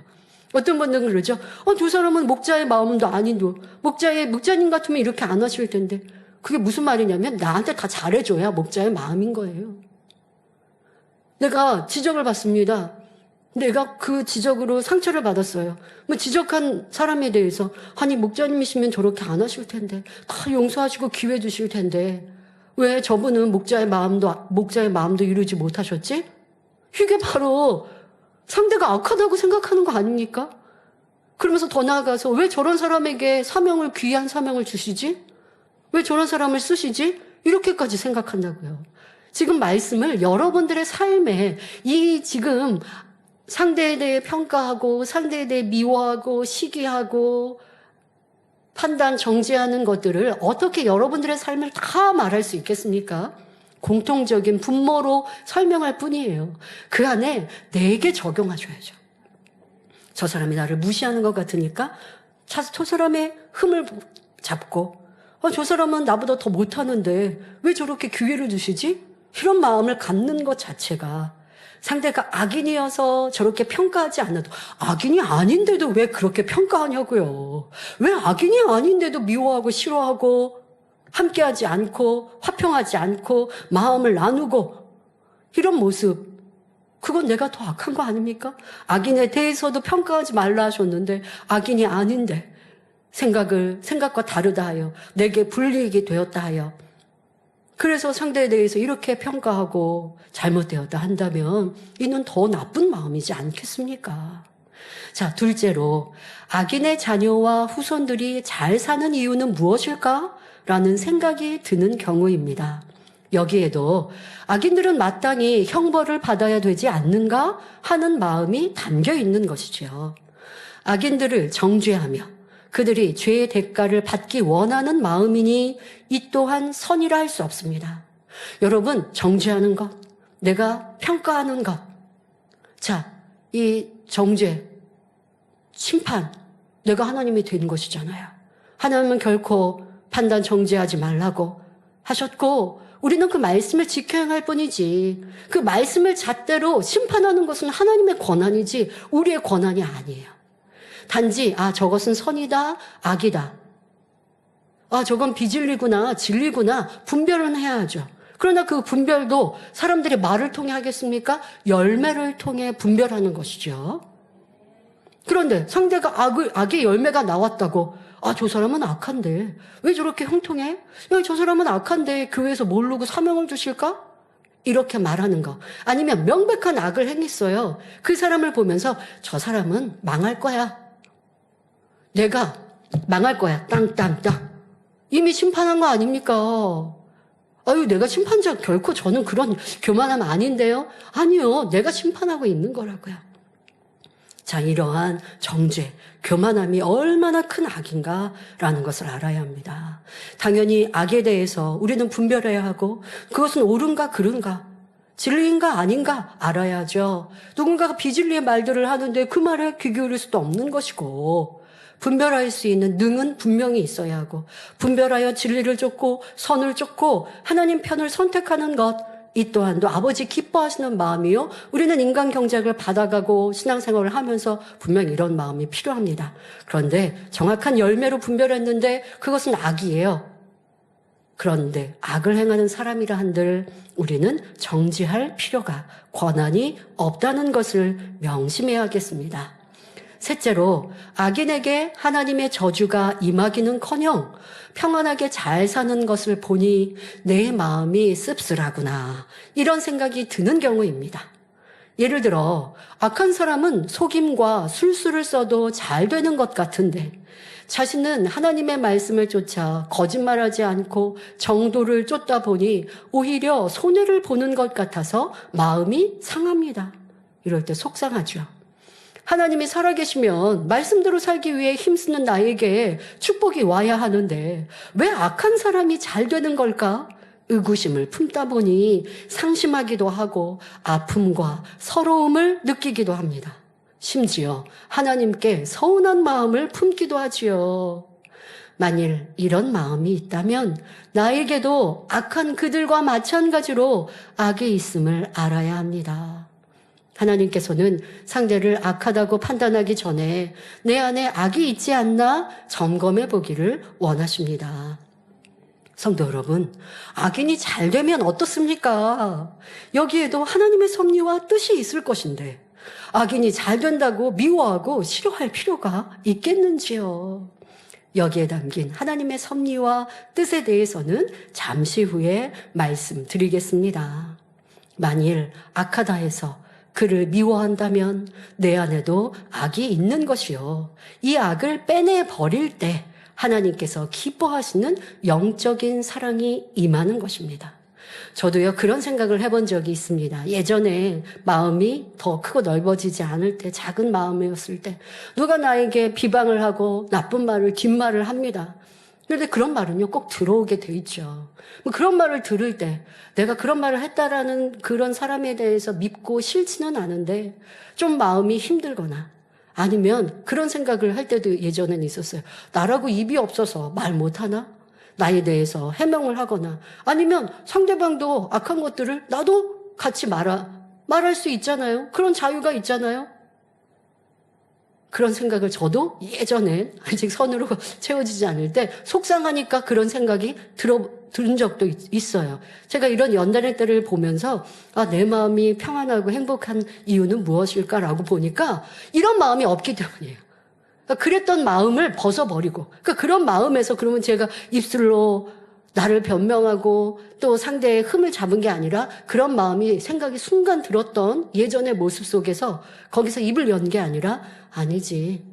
어떤 분들은 그러죠. 저 사람은 목자의 마음도 아닌데 목자님 같으면 이렇게 안 하실 텐데. 그게 무슨 말이냐면 나한테 다 잘해줘야 목자의 마음인 거예요. 내가 지적을 받습니다. 내가 그 지적으로 상처를 받았어요. 지적한 사람에 대해서 아니 목자님이시면 저렇게 안 하실 텐데 다 용서하시고 기회 주실 텐데 왜 저분은 목자의 마음도 이루지 못하셨지? 이게 바로 상대가 악하다고 생각하는 거 아닙니까? 그러면서 더 나아가서 왜 저런 사람에게 귀한 사명을 주시지? 왜 저런 사람을 쓰시지? 이렇게까지 생각한다고요. 지금 말씀을 여러분들의 삶에 지금 상대에 대해 평가하고 상대에 대해 미워하고 시기하고 판단 정지하는 것들을 어떻게 여러분들의 삶을 다 말할 수 있겠습니까? 공통적인 분모로 설명할 뿐이에요. 그 안에 내게 적용하셔야죠. 저 사람이 나를 무시하는 것 같으니까 저 사람의 흠을 잡고 저 사람은 나보다 더 못하는데 왜 저렇게 기회를 주시지? 이런 마음을 갖는 것 자체가 상대가 악인이어서 저렇게 평가하지 않아도 악인이 아닌데도 왜 그렇게 평가하냐고요. 왜 악인이 아닌데도 미워하고 싫어하고 함께하지 않고 화평하지 않고 마음을 나누고 이런 모습, 그건 내가 더 악한 거 아닙니까? 악인에 대해서도 평가하지 말라 하셨는데 악인이 아닌데 생각과 다르다 하여 내게 불리익이 되었다 하여 그래서 상대에 대해서 이렇게 평가하고 잘못되었다 한다면 이는 더 나쁜 마음이지 않겠습니까? 자, 둘째로 악인의 자녀와 후손들이 잘 사는 이유는 무엇일까? 라는 생각이 드는 경우입니다. 여기에도 악인들은 마땅히 형벌을 받아야 되지 않는가 하는 마음이 담겨 있는 것이죠. 악인들을 정죄하며 그들이 죄의 대가를 받기 원하는 마음이니 이 또한 선이라 할 수 없습니다. 여러분, 정죄하는 것, 내가 평가하는 것. 자, 이 정죄, 심판, 내가 하나님이 된 것이잖아요. 하나님은 결코 판단 정죄하지 말라고 하셨고 우리는 그 말씀을 지켜야 할 뿐이지 그 말씀을 잣대로 심판하는 것은 하나님의 권한이지 우리의 권한이 아니에요. 단지 저것은 선이다, 악이다. 저건 비진리구나, 진리구나 분별은 해야죠. 그러나 그 분별도 사람들이 말을 통해 하겠습니까? 열매를 통해 분별하는 것이죠. 그런데 상대가 악의 열매가 나왔다고 저 사람은 악한데 왜 저렇게 형통해? 저 사람은 악한데 교회에서 모르고 사명을 주실까? 이렇게 말하는 거. 아니면 명백한 악을 행했어요. 그 사람을 보면서 저 사람은 망할 거야. 내가 망할 거야. 땅땅땅. 이미 심판한 거 아닙니까? 내가 심판자 결코 저는 그런 교만함 아닌데요. 아니요. 내가 심판하고 있는 거라고요. 자, 이러한 정죄, 교만함이 얼마나 큰 악인가라는 것을 알아야 합니다. 당연히 악에 대해서 우리는 분별해야 하고 그것은 옳은가 그른가 진리인가 아닌가 알아야죠. 누군가가 비진리의 말들을 하는데 그 말에 귀 기울일 수도 없는 것이고 분별할 수 있는 능은 분명히 있어야 하고 분별하여 진리를 쫓고 선을 쫓고 하나님 편을 선택하는 것, 이 또한도 아버지 기뻐하시는 마음이요. 우리는 인간 경작을 받아가고 신앙생활을 하면서 분명히 이런 마음이 필요합니다. 그런데 정확한 열매로 분별했는데 그것은 악이에요. 그런데 악을 행하는 사람이라 한들 우리는 정지할 필요가 권한이 없다는 것을 명심해야겠습니다. 셋째로 악인에게 하나님의 저주가 임하기는커녕 평안하게 잘 사는 것을 보니 내 마음이 씁쓸하구나 이런 생각이 드는 경우입니다. 예를 들어 악한 사람은 속임과 술수를 써도 잘 되는 것 같은데 자신은 하나님의 말씀을 쫓아 거짓말하지 않고 정도를 쫓다 보니 오히려 손해를 보는 것 같아서 마음이 상합니다. 이럴 때 속상하죠. 하나님이 살아계시면 말씀대로 살기 위해 힘쓰는 나에게 축복이 와야 하는데 왜 악한 사람이 잘 되는 걸까? 의구심을 품다 보니 상심하기도 하고 아픔과 서러움을 느끼기도 합니다. 심지어 하나님께 서운한 마음을 품기도 하지요. 만일 이런 마음이 있다면 나에게도 악한 그들과 마찬가지로 악이 있음을 알아야 합니다. 하나님께서는 상대를 악하다고 판단하기 전에 내 안에 악이 있지 않나 점검해 보기를 원하십니다. 성도 여러분, 악인이 잘 되면 어떻습니까? 여기에도 하나님의 섭리와 뜻이 있을 것인데 악인이 잘 된다고 미워하고 싫어할 필요가 있겠는지요? 여기에 담긴 하나님의 섭리와 뜻에 대해서는 잠시 후에 말씀드리겠습니다. 만일 악하다 해서 그를 미워한다면 내 안에도 악이 있는 것이요. 이 악을 빼내버릴 때 하나님께서 기뻐하시는 영적인 사랑이 임하는 것입니다. 저도요 그런 생각을 해본 적이 있습니다. 예전에 마음이 더 크고 넓어지지 않을 때 작은 마음이었을 때 누가 나에게 비방을 하고 나쁜 말을 뒷말을 합니다. 그런데 그런 말은요 꼭 들어오게 돼 있죠. 그런 말을 들을 때 내가 그런 말을 했다라는 그런 사람에 대해서 믿고 싫지는 않은데 좀 마음이 힘들거나 아니면 그런 생각을 할 때도 예전에는 있었어요. 나라고 입이 없어서 말 못하나? 나에 대해서 해명을 하거나 아니면 상대방도 악한 것들을 나도 같이 말할 수 있잖아요. 그런 자유가 있잖아요. 그런 생각을 저도 예전에 아직 선으로 채워지지 않을 때 속상하니까 그런 생각이 들은 적도 있어요. 제가 이런 연단의 때를 보면서 내 마음이 평안하고 행복한 이유는 무엇일까라고 보니까 이런 마음이 없기 때문이에요. 그러니까 그랬던 마음을 벗어버리고 그런 마음에서 그러면 제가 입술로 나를 변명하고 또 상대의 흠을 잡은 게 아니라 그런 마음이 생각이 순간 들었던 예전의 모습 속에서 거기서 입을 연 게 아니라 아니지.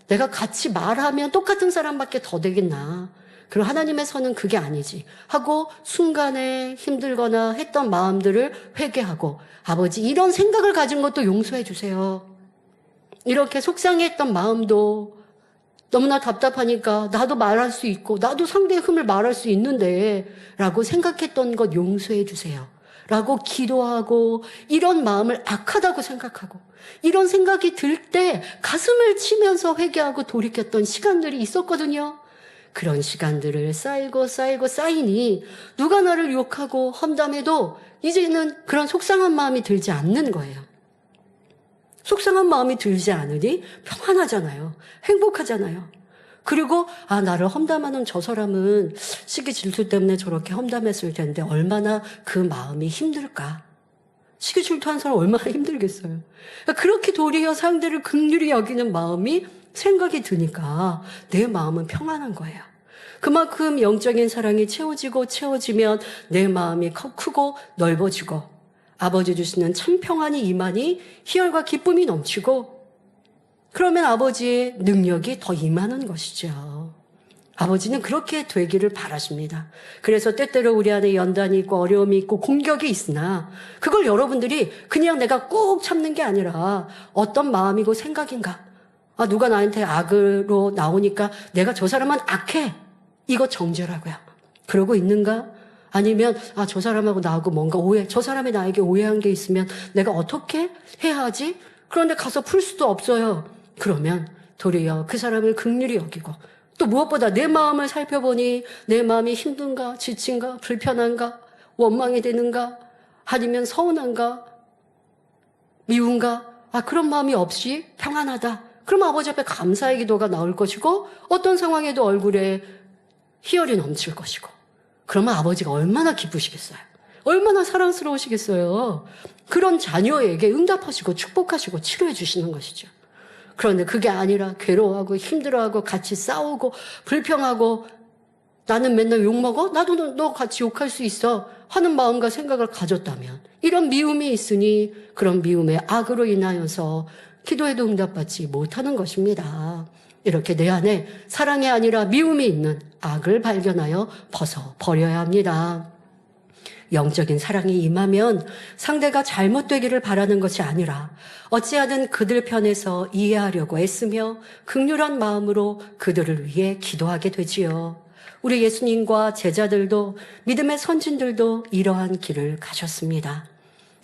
내가 같이 말하면 똑같은 사람밖에 더 되겠나. 그리고 하나님의 선은 그게 아니지. 하고 순간에 힘들거나 했던 마음들을 회개하고 아버지 이런 생각을 가진 것도 용서해 주세요. 이렇게 속상했던 마음도 너무나 답답하니까 나도 말할 수 있고 나도 상대의 흠을 말할 수 있는데 라고 생각했던 것 용서해 주세요. 라고 기도하고 이런 마음을 악하다고 생각하고 이런 생각이 들 때 가슴을 치면서 회개하고 돌이켰던 시간들이 있었거든요. 그런 시간들을 쌓이고 쌓이니 누가 나를 욕하고 험담해도 이제는 그런 속상한 마음이 들지 않는 거예요. 속상한 마음이 들지 않으니 평안하잖아요. 행복하잖아요. 그리고 나를 험담하는 저 사람은 시기 질투 때문에 저렇게 험담했을 텐데 얼마나 그 마음이 힘들까. 시기 질투한 사람 얼마나 힘들겠어요. 그렇게 도리어 상대를 긍휼히 여기는 마음이 생각이 드니까 내 마음은 평안한 거예요. 그만큼 영적인 사랑이 채워지면 내 마음이 크고 넓어지고 아버지 주시는 참 평안이 임하니 희열과 기쁨이 넘치고 그러면 아버지의 능력이 더 임하는 것이죠. 아버지는 그렇게 되기를 바라십니다. 그래서 때때로 우리 안에 연단이 있고 어려움이 있고 공격이 있으나 그걸 여러분들이 그냥 내가 꼭 참는 게 아니라 어떤 마음이고 생각인가. 누가 나한테 악으로 나오니까 내가 저 사람은 악해. 이거 정죄라고요. 그러고 있는가? 아니면 저 사람하고 나하고 뭔가 저 사람이 나에게 오해한 게 있으면 내가 어떻게 해야 하지? 그런데 가서 풀 수도 없어요. 그러면 도리어 그 사람을 긍휼히 여기고 또 무엇보다 내 마음을 살펴보니 내 마음이 힘든가 지친가 불편한가 원망이 되는가 아니면 서운한가 미운가 그런 마음이 없이 평안하다. 그럼 아버지 앞에 감사의 기도가 나올 것이고 어떤 상황에도 얼굴에 희열이 넘칠 것이고 그러면 아버지가 얼마나 기쁘시겠어요. 얼마나 사랑스러우시겠어요. 그런 자녀에게 응답하시고 축복하시고 치료해 주시는 것이죠. 그런데 그게 아니라 괴로워하고 힘들어하고 같이 싸우고 불평하고 나는 맨날 욕먹어? 나도 너 같이 욕할 수 있어 하는 마음과 생각을 가졌다면 이런 미움이 있으니 그런 미움의 악으로 인하여서 기도해도 응답받지 못하는 것입니다. 이렇게 내 안에 사랑이 아니라 미움이 있는 악을 발견하여 벗어버려야 합니다. 영적인 사랑이 임하면 상대가 잘못되기를 바라는 것이 아니라 어찌하든 그들 편에서 이해하려고 애쓰며 긍휼한 마음으로 그들을 위해 기도하게 되지요. 우리 예수님과 제자들도 믿음의 선진들도 이러한 길을 가셨습니다.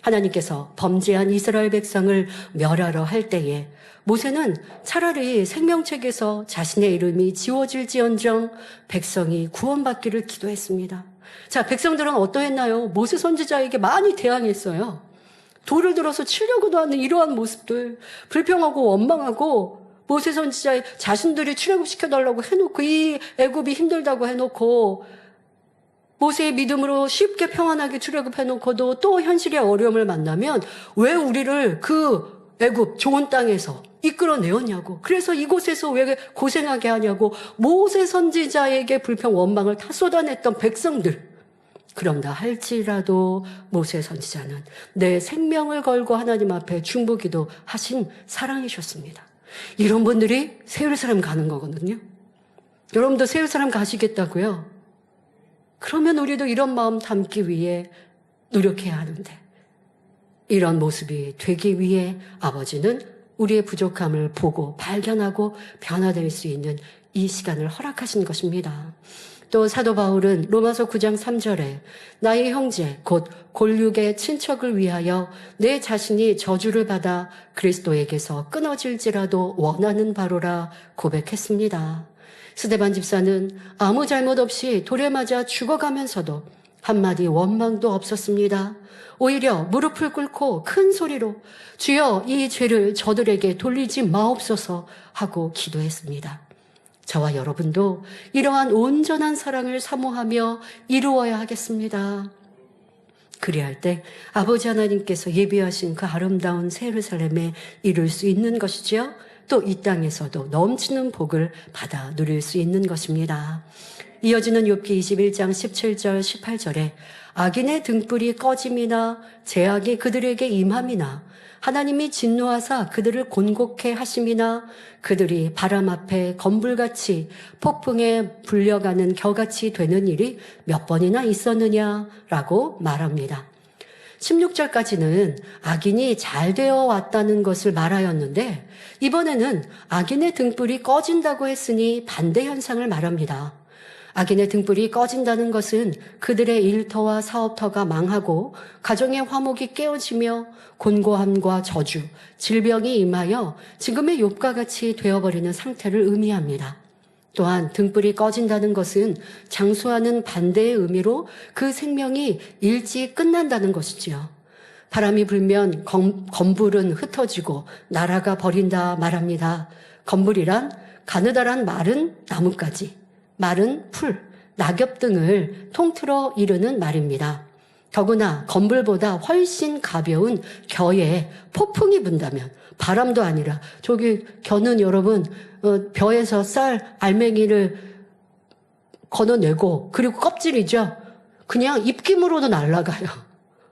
하나님께서 범죄한 이스라엘 백성을 멸하러 할 때에 모세는 차라리 생명책에서 자신의 이름이 지워질지언정 백성이 구원받기를 기도했습니다. 자, 백성들은 어떠했나요? 모세 선지자에게 많이 대항했어요. 돌을 들어서 치려고도 하는 이러한 모습들, 불평하고 원망하고 모세 선지자의 자신들이 출애굽시켜달라고 해놓고 이 애굽이 힘들다고 해놓고 모세의 믿음으로 쉽게 평안하게 출애굽해놓고도 또 현실의 어려움을 만나면 왜 우리를 그 애굽 좋은 땅에서 이끌어내었냐고. 그래서 이곳에서 왜 고생하게 하냐고 모세 선지자에게 불평 원망을 다 쏟아냈던 백성들. 그런다 할지라도 모세 선지자는 내 생명을 걸고 하나님 앞에 중보기도 하신 사랑이셨습니다. 이런 분들이 세울사람 가는 거거든요. 여러분도 세울사람 가시겠다고요? 그러면 우리도 이런 마음 담기 위해 노력해야 하는데 이런 모습이 되기 위해 아버지는 우리의 부족함을 보고 발견하고 변화될 수 있는 이 시간을 허락하신 것입니다. 또 사도 바울은 로마서 9장 3절에 나의 형제 곧 골육의 친척을 위하여 내 자신이 저주를 받아 그리스도에게서 끊어질지라도 원하는 바로라 고백했습니다. 스데반 집사는 아무 잘못 없이 돌에 맞아 죽어가면서도 한마디 원망도 없었습니다. 오히려 무릎을 꿇고 큰 소리로 주여 이 죄를 저들에게 돌리지 마옵소서 하고 기도했습니다. 저와 여러분도 이러한 온전한 사랑을 사모하며 이루어야 하겠습니다. 그리할 때 아버지 하나님께서 예비하신 그 아름다운 새 예루살렘에 이룰 수 있는 것이지요. 또 이 땅에서도 넘치는 복을 받아 누릴 수 있는 것입니다. 이어지는 욥기 21장 17절 18절에 악인의 등불이 꺼짐이나 재앙이 그들에게 임함이나 하나님이 진노하사 그들을 곤곡해 하심이나 그들이 바람 앞에 건불같이 폭풍에 불려가는 겨같이 되는 일이 몇 번이나 있었느냐라고 말합니다. 16절까지는 악인이 잘 되어 왔다는 것을 말하였는데 이번에는 악인의 등불이 꺼진다고 했으니 반대 현상을 말합니다. 악인의 등불이 꺼진다는 것은 그들의 일터와 사업터가 망하고 가정의 화목이 깨어지며 곤고함과 저주, 질병이 임하여 지금의 욥과 같이 되어버리는 상태를 의미합니다. 또한 등불이 꺼진다는 것은 장수하는 반대의 의미로 그 생명이 일찍 끝난다는 것이지요. 바람이 불면 건불은 흩어지고 날아가 버린다 말합니다. 건불이란 가느다란 마른 나뭇가지, 마른 풀, 낙엽 등을 통틀어 이르는 말입니다. 더구나 건불보다 훨씬 가벼운 겨에 폭풍이 분다면 바람도 아니라 저기 겨는 여러분 벼에서 쌀 알맹이를 걷어내고 그리고 껍질이죠. 그냥 입김으로도 날아가요.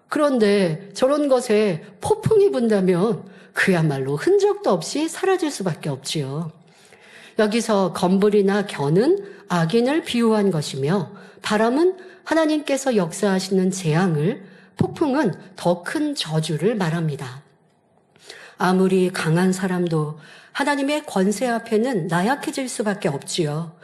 그런데 저런 것에 폭풍이 분다면 그야말로 흔적도 없이 사라질 수밖에 없지요. 여기서 건불이나 겨는 악인을 비유한 것이며 바람은 하나님께서 역사하시는 재앙을, 폭풍은 더 큰 저주를 말합니다. 아무리 강한 사람도 하나님의 권세 앞에는 나약해질 수밖에 없지요.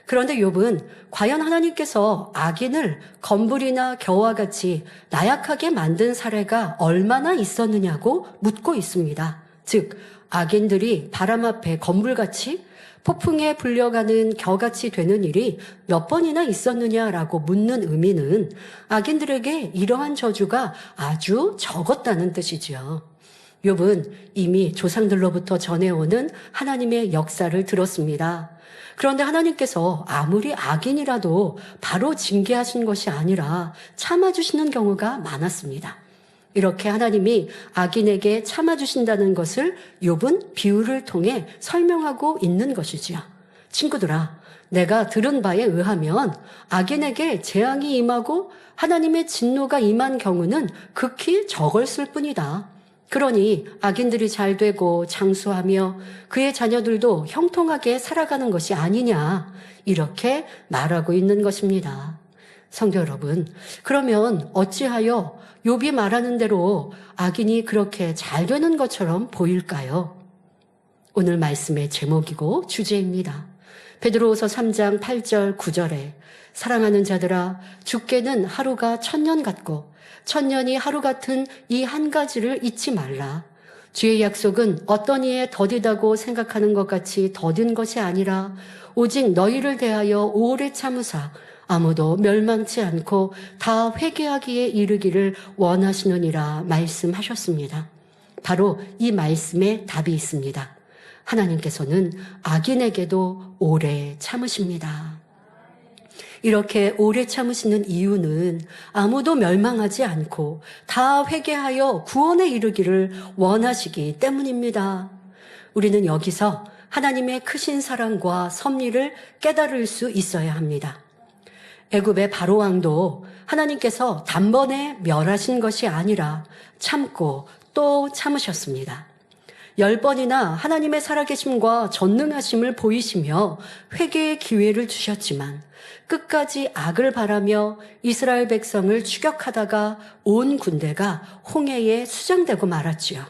그런데 욥은 과연 하나님께서 악인을 건불이나 겨와 같이 나약하게 만든 사례가 얼마나 있었느냐고 묻고 있습니다. 즉 악인들이 바람 앞에 건불같이 폭풍에 불려가는 겨같이 되는 일이 몇 번이나 있었느냐라고 묻는 의미는 악인들에게 이러한 저주가 아주 적었다는 뜻이지요. 욥은 이미 조상들로부터 전해오는 하나님의 역사를 들었습니다. 그런데 하나님께서 아무리 악인이라도 바로 징계하신 것이 아니라 참아주시는 경우가 많았습니다. 이렇게 하나님이 악인에게 참아주신다는 것을 욥은 비유를 통해 설명하고 있는 것이지요. 친구들아, 내가 들은 바에 의하면 악인에게 재앙이 임하고 하나님의 진노가 임한 경우는 극히 적었을 뿐이다. 그러니 악인들이 잘 되고 장수하며 그의 자녀들도 형통하게 살아가는 것이 아니냐, 이렇게 말하고 있는 것입니다. 성도 여러분, 그러면 어찌하여 욥이 말하는 대로 악인이 그렇게 잘 되는 것처럼 보일까요? 오늘 말씀의 제목이고 주제입니다. 베드로후서 3장 8절 9절에 사랑하는 자들아, 주께는 하루가 1000년 같고 1000년이 하루 같은 이 한 가지를 잊지 말라. 주의 약속은 어떤 이에 더디다고 생각하는 것 같이 더딘 것이 아니라 오직 너희를 대하여 오래 참으사 아무도 멸망치 않고 다 회개하기에 이르기를 원하시느니라 말씀하셨습니다. 바로 이 말씀에 답이 있습니다. 하나님께서는 악인에게도 오래 참으십니다. 이렇게 오래 참으시는 이유는 아무도 멸망하지 않고 다 회개하여 구원에 이르기를 원하시기 때문입니다. 우리는 여기서 하나님의 크신 사랑과 섭리를 깨달을 수 있어야 합니다. 애굽의 바로 왕도 하나님께서 단번에 멸하신 것이 아니라 참고 또 참으셨습니다. 10번이나 하나님의 살아계심과 전능하심을 보이시며 회개의 기회를 주셨지만 끝까지 악을 바라며 이스라엘 백성을 추격하다가 온 군대가 홍해에 수장되고 말았지요.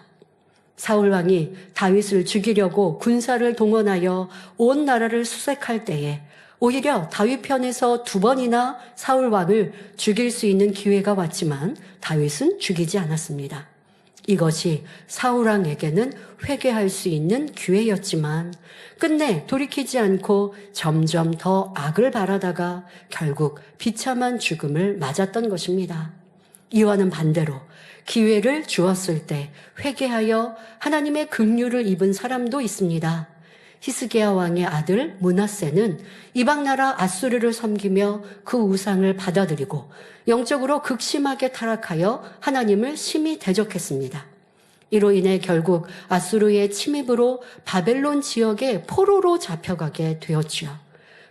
사울 왕이 다윗을 죽이려고 군사를 동원하여 온 나라를 수색할 때에 오히려 다윗 편에서 2번이나 사울 왕을 죽일 수 있는 기회가 왔지만 다윗은 죽이지 않았습니다. 이것이 사울왕에게는 회개할 수 있는 기회였지만 끝내 돌이키지 않고 점점 더 악을 바라다가 결국 비참한 죽음을 맞았던 것입니다. 이와는 반대로 기회를 주었을 때 회개하여 하나님의 긍휼을 입은 사람도 있습니다. 히스기야 왕의 아들 므낫세는 이방 나라 아수르를 섬기며 그 우상을 받아들이고 영적으로 극심하게 타락하여 하나님을 심히 대적했습니다. 이로 인해 결국 아수르의 침입으로 바벨론 지역에 포로로 잡혀가게 되었지요.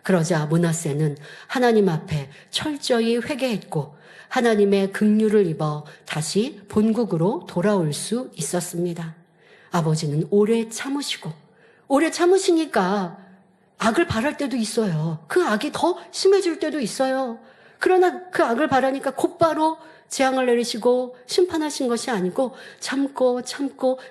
그러자 므낫세는 하나님 앞에 철저히 회개했고 하나님의 긍휼을 입어 다시 본국으로 돌아올 수 있었습니다. 아버지는 오래 참으시니까 악을 바랄 때도 있어요. 그 악이 더 심해질 때도 있어요. 그러나 그 악을 바라니까 곧바로 재앙을 내리시고 심판하신 것이 아니고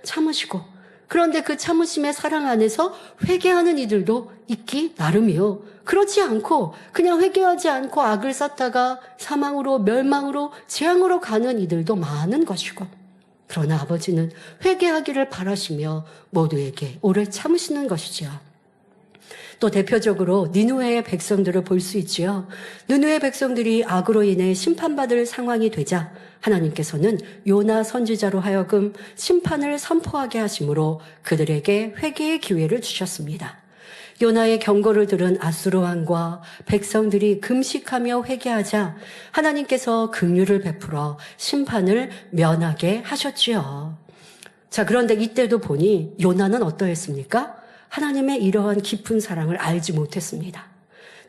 참으시고 그런데 그 참으심의 사랑 안에서 회개하는 이들도 있기 나름이요. 그렇지 않고 그냥 회개하지 않고 악을 쌓다가 사망으로 멸망으로 재앙으로 가는 이들도 많은 것이고 그러나 아버지는 회개하기를 바라시며 모두에게 오래 참으시는 것이지요. 또 대표적으로 니느웨의 백성들을 볼 수 있지요. 니느웨 백성들이 악으로 인해 심판받을 상황이 되자 하나님께서는 요나 선지자로 하여금 심판을 선포하게 하심으로 그들에게 회개의 기회를 주셨습니다. 요나의 경고를 들은 아수르 왕과 백성들이 금식하며 회개하자 하나님께서 긍휼을 베풀어 심판을 면하게 하셨지요. 자, 그런데 이때도 보니 요나는 어떠했습니까? 하나님의 이러한 깊은 사랑을 알지 못했습니다.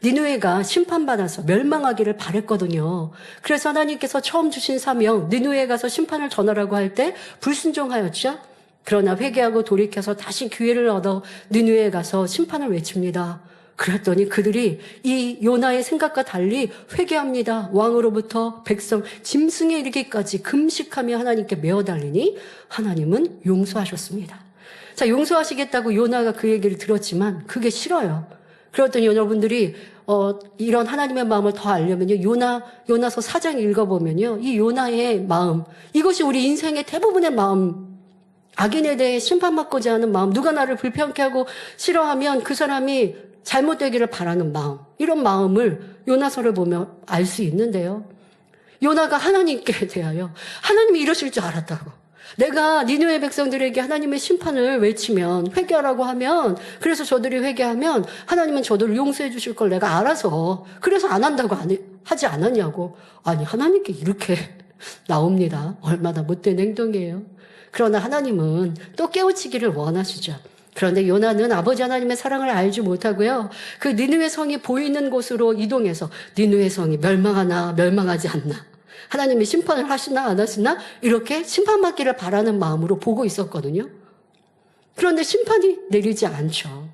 니느웨가 심판받아서 멸망하기를 바랬거든요. 그래서 하나님께서 처음 주신 사명 니느웨에 가서 심판을 전하라고 할 때 불순종하였죠. 그러나 회개하고 돌이켜서 다시 기회를 얻어 니느웨에 가서 심판을 외칩니다. 그랬더니 그들이 이 요나의 생각과 달리 회개합니다. 왕으로부터 백성 짐승에 이르기까지 금식하며 하나님께 메어달리니 하나님은 용서하셨습니다. 자, 용서하시겠다고 요나가 그 얘기를 들었지만 그게 싫어요. 그랬더니 여러분들이 이런 하나님의 마음을 더 알려면요. 요나서 4장 읽어보면요. 이 요나의 마음, 이것이 우리 인생의 대부분의 마음, 악인에 대해 심판받고자 하는 마음, 누가 나를 불편케 하고 싫어하면 그 사람이 잘못되기를 바라는 마음, 이런 마음을 요나서를 보면 알 수 있는데요. 요나가 하나님께 대하여 하나님이 이러실 줄 알았다고. 내가 니느웨 백성들에게 하나님의 심판을 외치면 회개하라고 하면 그래서 저들이 회개하면 하나님은 저들을 용서해 주실 걸 내가 알아서 그래서 안 한다고 하지 않았냐고. 아니 하나님께 이렇게 나옵니다. 얼마나 못된 행동이에요. 그러나 하나님은 또 깨우치기를 원하시죠. 그런데 요나는 아버지 하나님의 사랑을 알지 못하고요. 그 니느웨 성이 보이는 곳으로 이동해서 니느웨 성이 멸망하나 멸망하지 않나. 하나님이 심판을 하시나 안 하시나 이렇게 심판받기를 바라는 마음으로 보고 있었거든요. 그런데 심판이 내리지 않죠.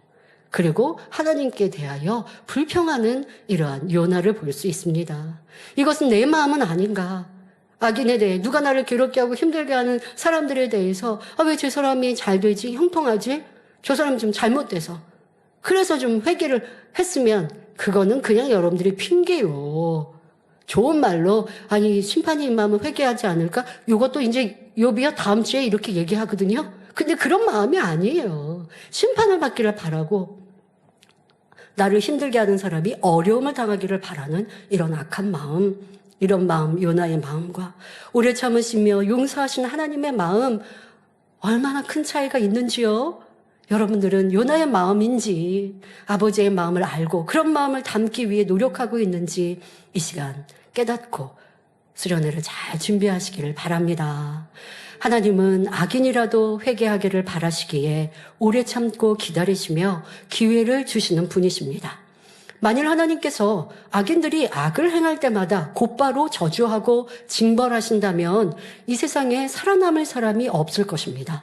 그리고 하나님께 대하여 불평하는 이러한 요나를 볼 수 있습니다. 이것은 내 마음은 아닌가. 악인에 대해 누가 나를 괴롭게 하고 힘들게 하는 사람들에 대해서 왜 저 사람이 잘 되지? 형통하지? 저 사람 좀 잘못돼서. 그래서 좀 회개를 했으면 그거는 그냥 여러분들이 핑계요. 좋은 말로 아니 심판이 임하면 회개하지 않을까? 이것도 이제 욥이요 다음 주에 이렇게 얘기하거든요. 근데 그런 마음이 아니에요. 심판을 받기를 바라고 나를 힘들게 하는 사람이 어려움을 당하기를 바라는 이런 악한 마음, 이런 마음, 요나의 마음과 오래 참으시며 용서하신 하나님의 마음 얼마나 큰 차이가 있는지요? 여러분들은 요나의 마음인지 아버지의 마음을 알고 그런 마음을 담기 위해 노력하고 있는지 이 시간 깨닫고 수련회를 잘 준비하시기를 바랍니다. 하나님은 악인이라도 회개하기를 바라시기에 오래 참고 기다리시며 기회를 주시는 분이십니다. 만일 하나님께서 악인들이 악을 행할 때마다 곧바로 저주하고 징벌하신다면 이 세상에 살아남을 사람이 없을 것입니다.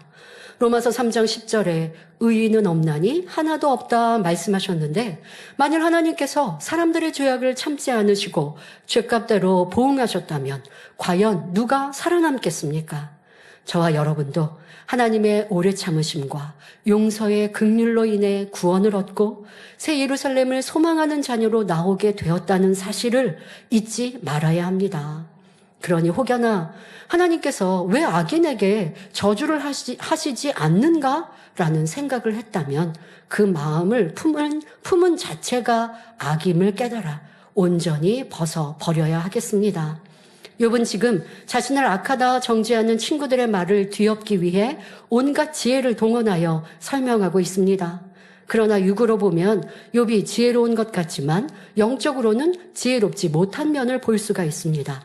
로마서 3장 10절에 의인은 없나니 하나도 없다 말씀하셨는데 만일 하나님께서 사람들의 죄악을 참지 않으시고 죄값대로 보응하셨다면 과연 누가 살아남겠습니까? 저와 여러분도 하나님의 오래 참으심과 용서의 긍휼로 인해 구원을 얻고 새 예루살렘을 소망하는 자녀로 나오게 되었다는 사실을 잊지 말아야 합니다. 그러니 혹여나 하나님께서 왜 악인에게 저주를 하시지 않는가? 라는 생각을 했다면 그 마음을 품은 자체가 악임을 깨달아 온전히 벗어버려야 하겠습니다. 욥은 지금 자신을 악하다 정죄하는 친구들의 말을 뒤엎기 위해 온갖 지혜를 동원하여 설명하고 있습니다. 그러나 육으로 보면 욥이 지혜로운 것 같지만 영적으로는 지혜롭지 못한 면을 볼 수가 있습니다.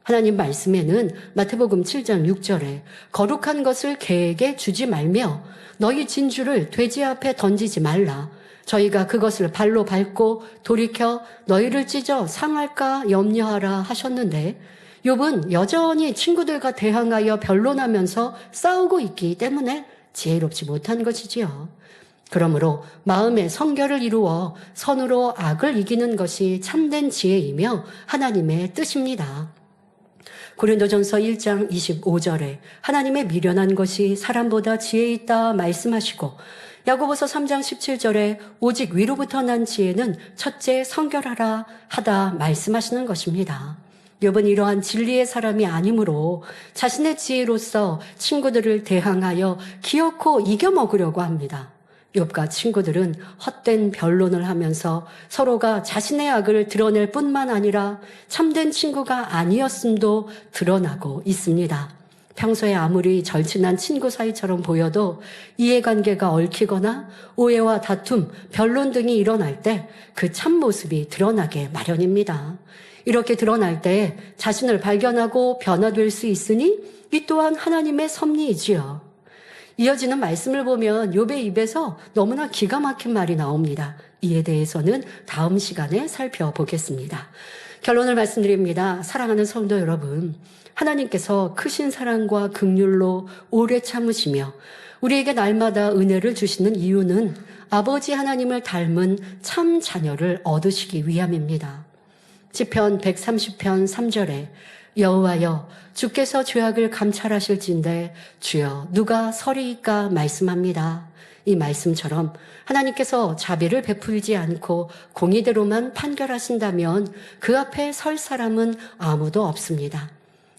하나님 말씀에는 마태복음 7장 6절에 거룩한 것을 개에게 주지 말며 너희 진주를 돼지 앞에 던지지 말라. 저희가 그것을 발로 밟고 돌이켜 너희를 찢어 상할까 염려하라 하셨는데 욥은 여전히 친구들과 대항하여 변론하면서 싸우고 있기 때문에 지혜롭지 못한 것이지요. 그러므로 마음의 성결을 이루어 선으로 악을 이기는 것이 참된 지혜이며 하나님의 뜻입니다. 고린도전서 1장 25절에 하나님의 미련한 것이 사람보다 지혜 있다 말씀하시고 야고보서 3장 17절에 오직 위로부터 난 지혜는 첫째 성결하라 하다 말씀하시는 것입니다. 욥은 이러한 진리의 사람이 아니므로 자신의 지혜로서 친구들을 대항하여 기어코 이겨먹으려고 합니다. 욥과 친구들은 헛된 변론을 하면서 서로가 자신의 악을 드러낼 뿐만 아니라 참된 친구가 아니었음도 드러나고 있습니다. 평소에 아무리 절친한 친구 사이처럼 보여도 이해관계가 얽히거나 오해와 다툼, 변론 등이 일어날 때 그 참모습이 드러나게 마련입니다. 이렇게 드러날 때 자신을 발견하고 변화될 수 있으니 이 또한 하나님의 섭리이지요. 이어지는 말씀을 보면 욥의 입에서 너무나 기가 막힌 말이 나옵니다. 이에 대해서는 다음 시간에 살펴보겠습니다. 결론을 말씀드립니다. 사랑하는 성도 여러분, 하나님께서 크신 사랑과 긍휼로 오래 참으시며 우리에게 날마다 은혜를 주시는 이유는 아버지 하나님을 닮은 참 자녀를 얻으시기 위함입니다. 시편 130편 3절에 여호와여 주께서 죄악을 감찰하실진대 주여 누가 서리이까 말씀합니다. 이 말씀처럼 하나님께서 자비를 베풀지 않고 공의대로만 판결하신다면 그 앞에 설 사람은 아무도 없습니다.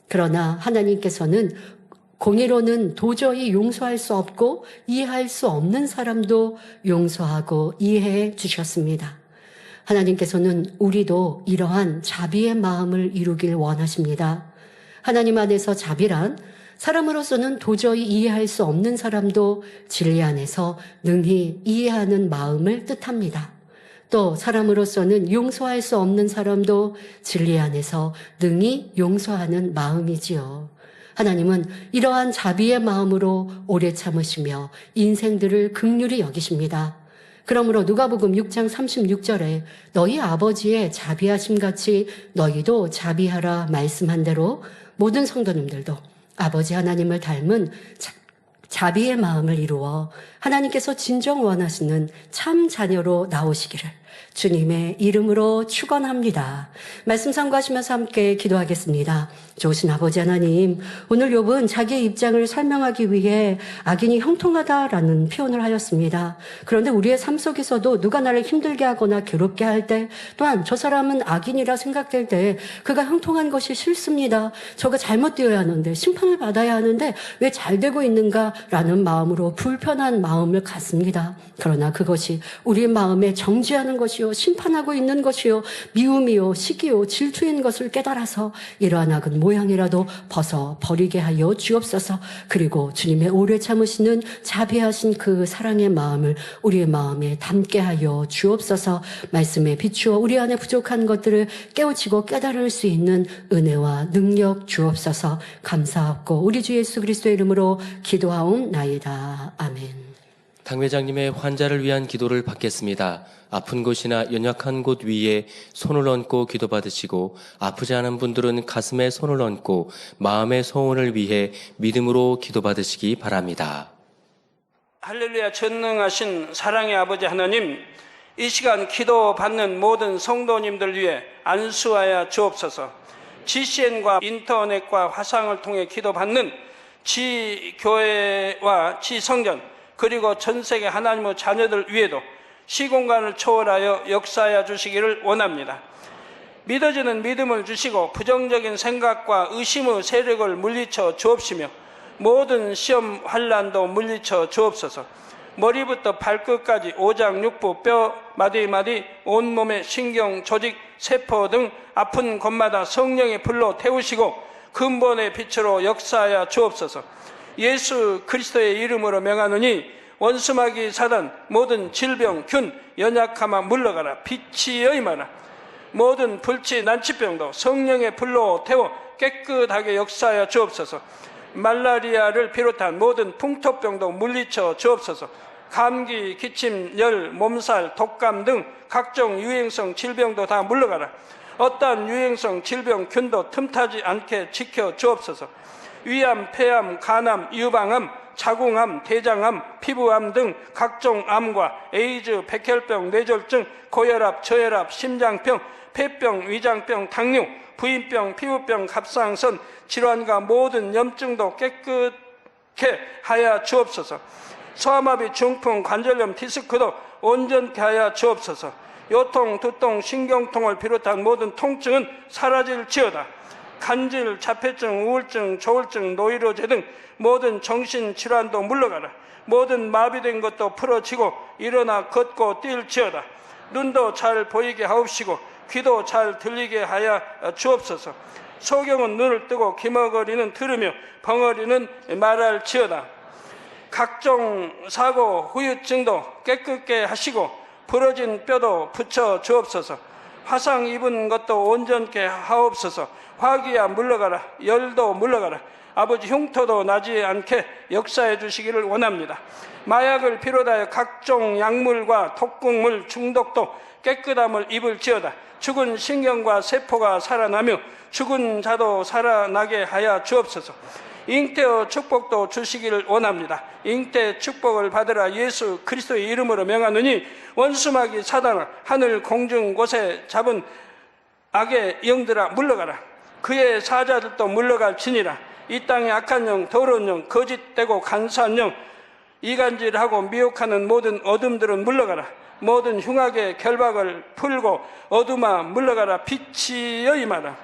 그러나 하나님께서는 공의로는 도저히 용서할 수 없고 이해할 수 없는 사람도 용서하고 이해해 주셨습니다. 하나님께서는 우리도 이러한 자비의 마음을 이루길 원하십니다. 하나님 안에서 자비란 사람으로서는 도저히 이해할 수 없는 사람도 진리 안에서 능히 이해하는 마음을 뜻합니다. 또 사람으로서는 용서할 수 없는 사람도 진리 안에서 능히 용서하는 마음이지요. 하나님은 이러한 자비의 마음으로 오래 참으시며 인생들을 긍휼히 여기십니다. 그러므로 누가복음 6장 36절에 너희 아버지의 자비하심 같이 너희도 자비하라 말씀한 대로 모든 성도님들도 아버지 하나님을 닮은 자비의 마음을 이루어 하나님께서 진정 원하시는 참 자녀로 나오시기를 주님의 이름으로 축원합니다. 말씀 참고하시면서 함께 기도하겠습니다. 좋으신 아버지 하나님, 오늘 욥은 자기의 입장을 설명하기 위해 악인이 형통하다라는 표현을 하였습니다. 그런데 우리의 삶 속에서도 누가 나를 힘들게 하거나 괴롭게 할 때, 또한 저 사람은 악인이라 생각될 때 그가 형통한 것이 싫습니다. 저가 잘못되어야 하는데, 심판을 받아야 하는데 왜 잘 되고 있는가라는 마음으로 불편한 마음을 갖습니다. 그러나 그것이 우리 마음에 정죄하는 것이요 심판하고 있는 것이요 미움이요 시기요 질투인 것을 깨달아서 이러한 악은 모양이라도 벗어버리게 하여 주옵소서. 그리고 주님의 오래 참으시는 자비하신 그 사랑의 마음을 우리의 마음에 담게 하여 주옵소서. 말씀에 비추어 우리 안에 부족한 것들을 깨우치고 깨달을 수 있는 은혜와 능력 주옵소서. 감사하고 우리 주 예수 그리스도의 이름으로 기도하옵나이다. 아멘. 당 회장님의 환자를 위한 기도를 받겠습니다. 아픈 곳이나 연약한 곳 위에 손을 얹고 기도받으시고 아프지 않은 분들은 가슴에 손을 얹고 마음의 소원을 위해 믿음으로 기도받으시기 바랍니다. 할렐루야. 전능하신 사랑의 아버지 하나님, 이 시간 기도받는 모든 성도님들 위해 안수하여 주옵소서. GCN과 인터넷과 화상을 통해 기도받는 지교회와 지성전 그리고 전세계 하나님의 자녀들 위에도 시공간을 초월하여 역사하여 주시기를 원합니다. 믿어지는 믿음을 주시고 부정적인 생각과 의심의 세력을 물리쳐 주옵시며 모든 시험 환난도 물리쳐 주옵소서. 머리부터 발끝까지 오장육부 뼈 마디마디 온몸의 신경 조직 세포 등 아픈 곳마다 성령의 불로 태우시고 근본의 빛으로 역사하여 주옵소서. 예수 그리스도의 이름으로 명하노니 원수마귀 사단 모든 질병 균 연약함아 물러가라. 빛이 여임하라. 모든 불치 난치병도 성령의 불로 태워 깨끗하게 역사하여 주옵소서. 말라리아를 비롯한 모든 풍토병도 물리쳐 주옵소서. 감기, 기침, 열, 몸살, 독감 등 각종 유행성 질병도 다 물러가라. 어떠한 유행성 질병 균도 틈타지 않게 지켜 주옵소서. 위암, 폐암, 간암, 유방암, 자궁암, 대장암, 피부암 등 각종 암과 에이즈, 백혈병, 뇌졸중, 고혈압, 저혈압, 심장병, 폐병, 위장병, 당뇨, 부인병, 피부병, 갑상선 질환과 모든 염증도 깨끗게 하여 주옵소서. 소아마비, 중풍, 관절염, 디스크도 온전케 하여 주옵소서. 요통, 두통, 신경통을 비롯한 모든 통증은 사라질지어다. 간질, 자폐증, 우울증, 조울증, 노이로제 등 모든 정신질환도 물러가라. 모든 마비된 것도 풀어지고 일어나 걷고 뛸지어다. 눈도 잘 보이게 하옵시고 귀도 잘 들리게 하여 주옵소서. 소경은 눈을 뜨고 기머거리는 들으며 벙어리는 말할지어다. 각종 사고, 후유증도 깨끗게 하시고 부러진 뼈도 붙여 주옵소서. 화상 입은 것도 온전케 하옵소서. 화기야 물러가라. 열도 물러가라. 아버지 흉터도 나지 않게 역사해 주시기를 원합니다. 마약을 비롯하여 각종 약물과 독극물 중독도 깨끗함을 입을지어다. 죽은 신경과 세포가 살아나며 죽은 자도 살아나게 하여 주옵소서. 잉태의 축복도 주시기를 원합니다. 잉태 축복을 받으라. 예수 그리스도의 이름으로 명하노니 원수마귀 사단아 하늘 공중 곳에 잡은 악의 영들아 물러가라. 그의 사자들도 물러갈지니라. 이 땅의 악한 영, 더러운 영, 거짓되고 간사한 영, 이간질하고 미혹하는 모든 어둠들은 물러가라. 모든 흉악의 결박을 풀고 어둠아 물러가라. 빛이 여임하라.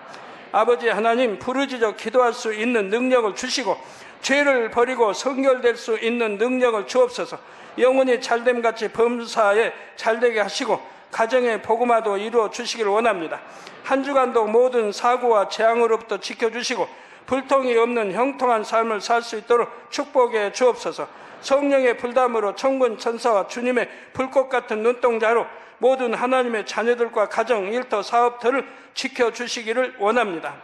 아버지 하나님, 부르짖어 기도할 수 있는 능력을 주시고 죄를 버리고 성결될 수 있는 능력을 주옵소서. 영혼이 잘됨같이 범사에 잘되게 하시고 가정의 복음화도 이루어 주시기를 원합니다. 한 주간도 모든 사고와 재앙으로부터 지켜주시고 불통이 없는 형통한 삶을 살 수 있도록 축복해 주옵소서. 성령의 불담으로 천군 천사와 주님의 불꽃 같은 눈동자로 모든 하나님의 자녀들과 가정, 일터, 사업터를 지켜주시기를 원합니다.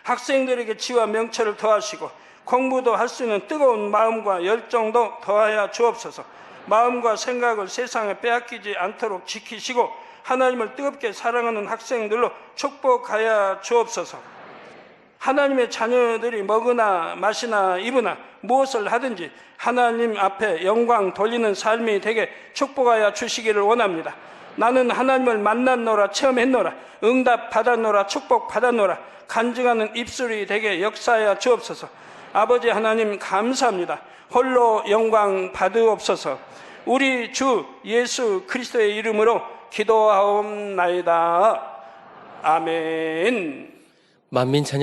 학생들에게 지와 명철을 더하시고 공부도 할 수 있는 뜨거운 마음과 열정도 더하여 주옵소서. 마음과 생각을 세상에 빼앗기지 않도록 지키시고 하나님을 뜨겁게 사랑하는 학생들로 축복하여 주옵소서. 하나님의 자녀들이 먹으나 마시나 입으나 무엇을 하든지 하나님 앞에 영광 돌리는 삶이 되게 축복하여 주시기를 원합니다. 나는 하나님을 만났노라, 체험했노라, 응답 받았노라, 축복 받았노라, 간증하는 입술이 되게 역사하여 주옵소서. 아버지 하나님 감사합니다. 홀로 영광 받으옵소서. 우리 주 예수 그리스도의 이름으로 기도하옵나이다. 아멘. 만민 찬양